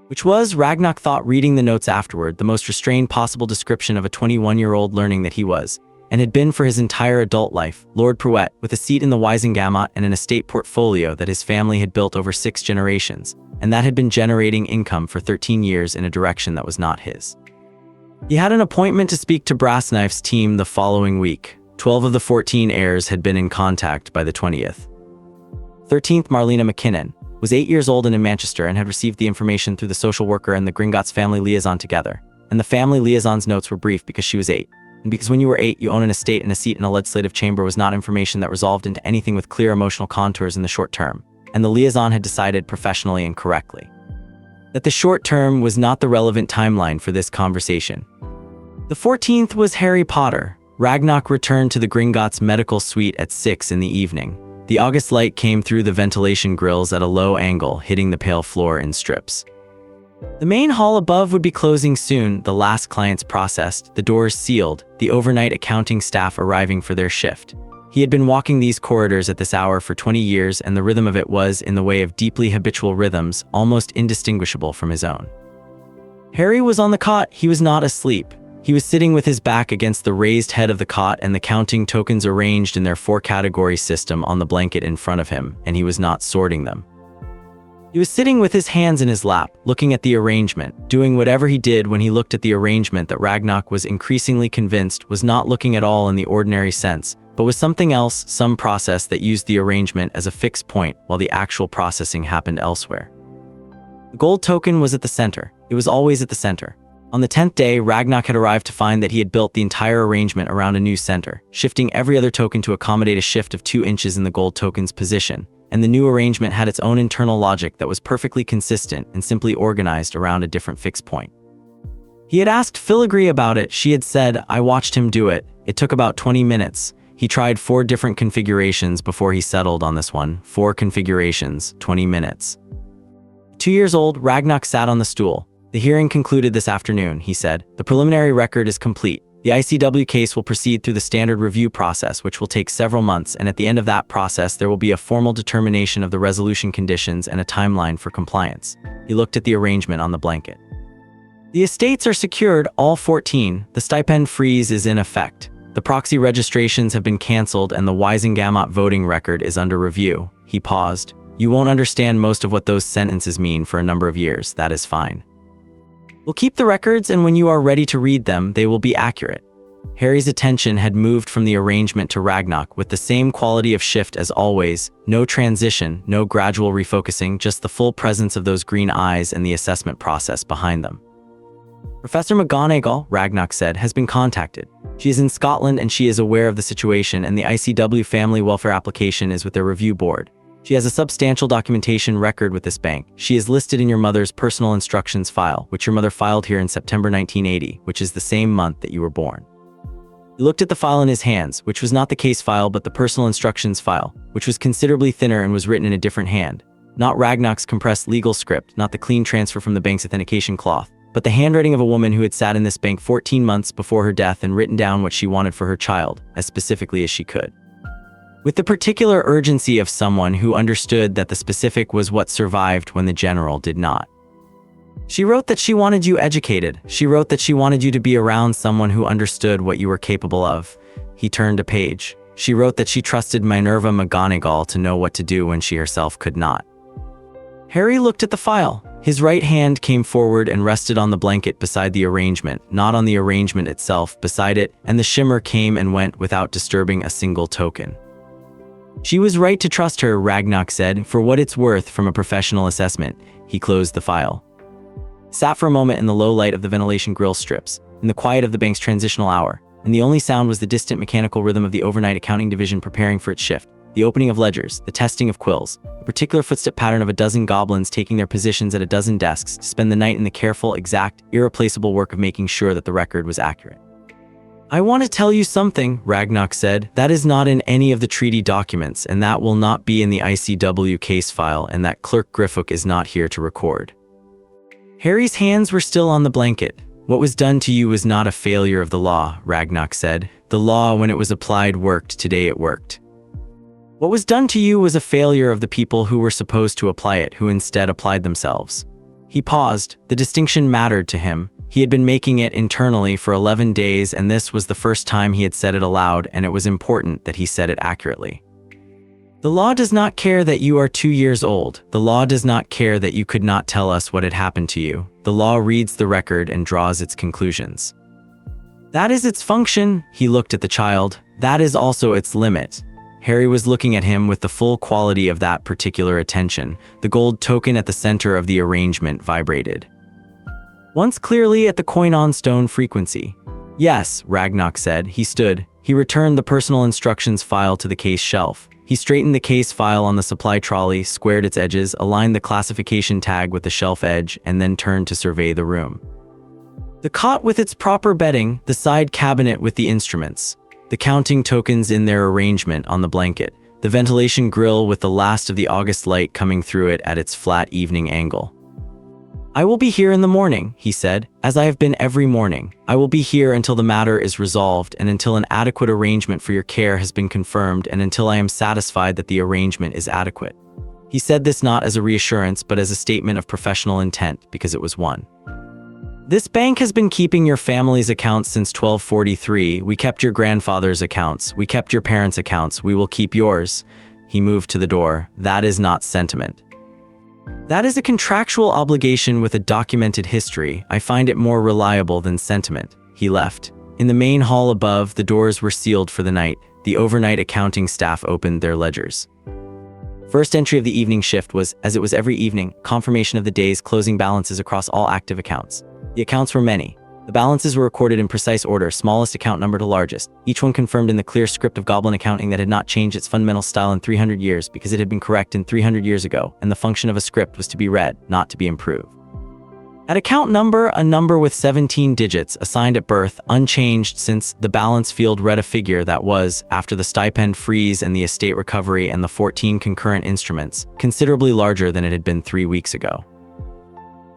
Speaker 1: Which was, Ragnok thought reading the notes afterward, the most restrained possible description of a 21-year-old learning that he was, and had been for his entire adult life, Lord Pruett, with a seat in the Wisengamot and an estate portfolio that his family had built over 6 generations, and that had been generating income for 13 years in a direction that was not his. He had an appointment to speak to Brassknife's team the following week. 12 of the 14 heirs had been in contact by the 20th. 13th, Marlena McKinnon, was 8 years old and in Manchester and had received the information through the social worker and the Gringotts family liaison together, and the family liaison's notes were brief because she was 8. And because when you were 8, you own an estate and a seat in a legislative chamber was not information that resolved into anything with clear emotional contours in the short term, and the liaison had decided professionally and correctly that the short term was not the relevant timeline for this conversation. The 14th was Harry Potter. Ragnok returned to the Gringotts medical suite at 6 in the evening. The August light came through the ventilation grills at a low angle, hitting the pale floor in strips. The main hall above would be closing soon, the last clients processed, the doors sealed, the overnight accounting staff arriving for their shift. He had been walking these corridors at this hour for 20 years, and the rhythm of it was, in the way of deeply habitual rhythms, almost indistinguishable from his own. Harry was on the cot. He was not asleep. He was sitting with his back against the raised head of the cot and the counting tokens arranged in their 4-category system on the blanket in front of him, and he was not sorting them. He was sitting with his hands in his lap, looking at the arrangement, doing whatever he did when he looked at the arrangement that Ragnok was increasingly convinced was not looking at all in the ordinary sense, but was something else, some process that used the arrangement as a fixed point while the actual processing happened elsewhere. The gold token was at the center. It was always at the center. On the 10th day, Ragnok had arrived to find that he had built the entire arrangement around a new center, shifting every other token to accommodate a shift of 2 inches in the gold token's position, and the new arrangement had its own internal logic that was perfectly consistent and simply organized around a different fixed point. He had asked Filigree about it. She had said, "I watched him do it. It took about 20 minutes. He tried 4 different configurations before he settled on this one. 4 configurations, 20 minutes. 2 years old, Ragnok sat on the stool. "The hearing concluded this afternoon," he said. "The preliminary record is complete. The ICW case will proceed through the standard review process, which will take several months, and at the end of that process there will be a formal determination of the resolution conditions and a timeline for compliance." He looked at the arrangement on the blanket. "The estates are secured, all 14. The stipend freeze is in effect. The proxy registrations have been cancelled and the Wisengamot voting record is under review." He paused. "You won't understand most of what those sentences mean for a number of years. That is fine. We'll keep the records, and when you are ready to read them, they will be accurate." Harry's attention had moved from the arrangement to Ragnok with the same quality of shift as always. No transition, no gradual refocusing, just the full presence of those green eyes and the assessment process behind them. "Professor McGonagall," Ragnok said, "has been contacted. She is in Scotland and she is aware of the situation, and the ICW family welfare application is with their review board. She has a substantial documentation record with this bank. She is listed in your mother's personal instructions file, which your mother filed here in September 1980, which is the same month that you were born." He looked at the file in his hands, which was not the case file but the personal instructions file, which was considerably thinner and was written in a different hand. Not Ragnok's compressed legal script, not the clean transfer from the bank's authentication cloth, but the handwriting of a woman who had sat in this bank 14 months before her death and written down what she wanted for her child, as specifically as she could. With the particular urgency of someone who understood that the specific was what survived when the general did not. She wrote that she wanted you educated. She wrote that she wanted you to be around someone who understood what you were capable of. He turned a page. She wrote that she trusted Minerva McGonagall to know what to do when she herself could not. Harry looked at the file. His right hand came forward and rested on the blanket beside the arrangement, not on the arrangement itself, beside it, and the shimmer came and went without disturbing a single token. She was right to trust her, Ragnok said, for what it's worth from a professional assessment. He closed the file. Sat for a moment in the low light of the ventilation grill strips, in the quiet of the bank's transitional hour, and the only sound was the distant mechanical rhythm of the overnight accounting division preparing for its shift, the opening of ledgers, the testing of quills, a particular footstep pattern of a dozen goblins taking their positions at a dozen desks to spend the night in the careful, exact, irreplaceable work of making sure that the record was accurate. I want to tell you something, Ragnok said. That is not in any of the treaty documents, and that will not be in the ICW case file, and that Clerk Griffith is not here to record. Harry's hands were still on the blanket. What was done to you was not a failure of the law, Ragnok said. The law, when it was applied, worked. Today it worked. What was done to you was a failure of the people who were supposed to apply it, who instead applied themselves. He paused. The distinction mattered to him. He had been making it internally for 11 days, and this was the first time he had said it aloud, and it was important that he said it accurately. The law does not care that you are 2 years old. The law does not care that you could not tell us what had happened to you. The law reads the record and draws its conclusions. That is its function. He looked at the child. That is also its limit. Harry was looking at him with the full quality of that particular attention. The gold token at the center of the arrangement vibrated. Once clearly at the coin-on-stone frequency. Yes, Ragnok said. He stood. He returned the personal instructions file to the case shelf. He straightened the case file on the supply trolley, squared its edges, aligned the classification tag with the shelf edge, and then turned to survey the room. The cot with its proper bedding, the side cabinet with the instruments, the counting tokens in their arrangement on the blanket, the ventilation grill with the last of the August light coming through it at its flat evening angle. I will be here in the morning, he said, as I have been every morning. I will be here until the matter is resolved and until an adequate arrangement for your care has been confirmed and until I am satisfied that the arrangement is adequate. He said this not as a reassurance but as a statement of professional intent, because it was one. This bank has been keeping your family's accounts since 1243. We kept your grandfather's accounts. We kept your parents' accounts. We will keep yours. He moved to the door. That is not sentiment. That is a contractual obligation with a documented history. I find it more reliable than sentiment. He left. In the main hall above, the doors were sealed for the night. The overnight accounting staff opened their ledgers. First entry of the evening shift was, as it was every evening, confirmation of the day's closing balances across all active accounts. The accounts were many. The balances were recorded in precise order, smallest account number to largest, each one confirmed in the clear script of goblin accounting that had not changed its fundamental style in 300 years because it had been correct in 300 years ago, and the function of a script was to be read, not to be improved. At account number, a number with 17 digits assigned at birth, unchanged since the balance field read a figure that was, after the stipend freeze and the estate recovery and the 14 concurrent instruments, considerably larger than it had been 3 weeks ago.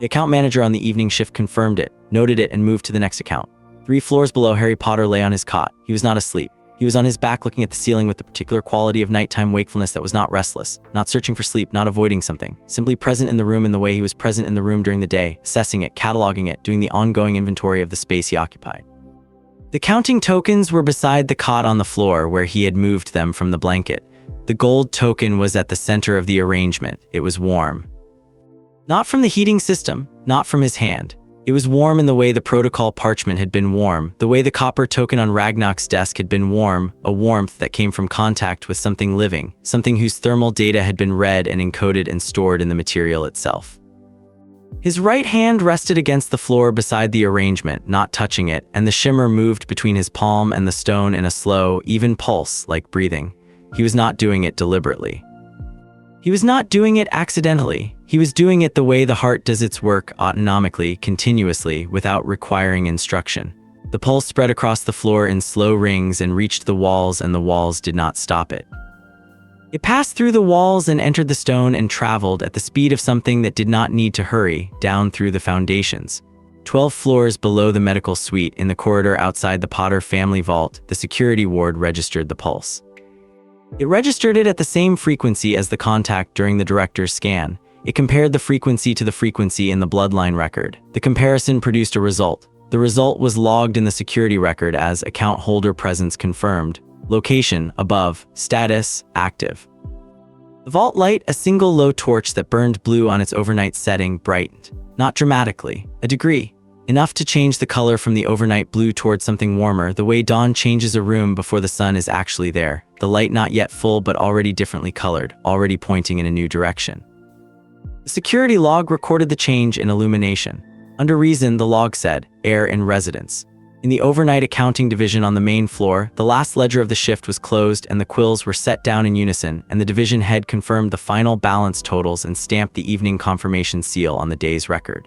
Speaker 1: The account manager on the evening shift confirmed it, noted it, and moved to the next account. 3 floors below, Harry Potter lay on his cot. He was not asleep. He was on his back looking at the ceiling with the particular quality of nighttime wakefulness that was not restless, not searching for sleep, not avoiding something, simply present in the room in the way he was present in the room during the day, assessing it, cataloging it, doing the ongoing inventory of the space he occupied. The counting tokens were beside the cot on the floor where he had moved them from the blanket. The gold token was at the center of the arrangement. It was warm. Not from the heating system, not from his hand. It was warm in the way the protocol parchment had been warm, the way the copper token on Ragnok's desk had been warm, a warmth that came from contact with something living, something whose thermal data had been read and encoded and stored in the material itself. His right hand rested against the floor beside the arrangement, not touching it, and the shimmer moved between his palm and the stone in a slow, even pulse, like breathing. He was not doing it deliberately. He was not doing it accidentally. He was doing it the way the heart does its work, autonomically, continuously, without requiring instruction. The pulse spread across the floor in slow rings and reached the walls, and the walls did not stop it. It passed through the walls and entered the stone and traveled at the speed of something that did not need to hurry, down through the foundations. 12 floors below the medical suite, in the corridor outside the Potter family vault, the security ward registered the pulse. It registered it at the same frequency as the contact during the director's scan. It compared the frequency to the frequency in the bloodline record. The comparison produced a result. The result was logged in the security record as account holder presence confirmed. Location, above. Status, active. The vault light, a single low torch that burned blue on its overnight setting, brightened. Not dramatically, a degree. Enough to change the color from the overnight blue towards something warmer, the way dawn changes a room before the sun is actually there. The light not yet full but already differently colored, already pointing in a new direction. The security log recorded the change in illumination. Under reason, the log said, "Air in residence." In the overnight accounting division on the main floor, the last ledger of the shift was closed and the quills were set down in unison, and the division head confirmed the final balance totals and stamped the evening confirmation seal on the day's record.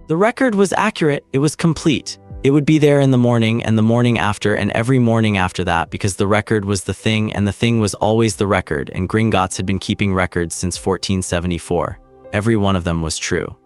Speaker 1: The record was accurate, it was complete. It would be there in the morning and the morning after and every morning after that, because the record was the thing and the thing was always the record, and Gringotts had been keeping records since 1474. Every one of them was true.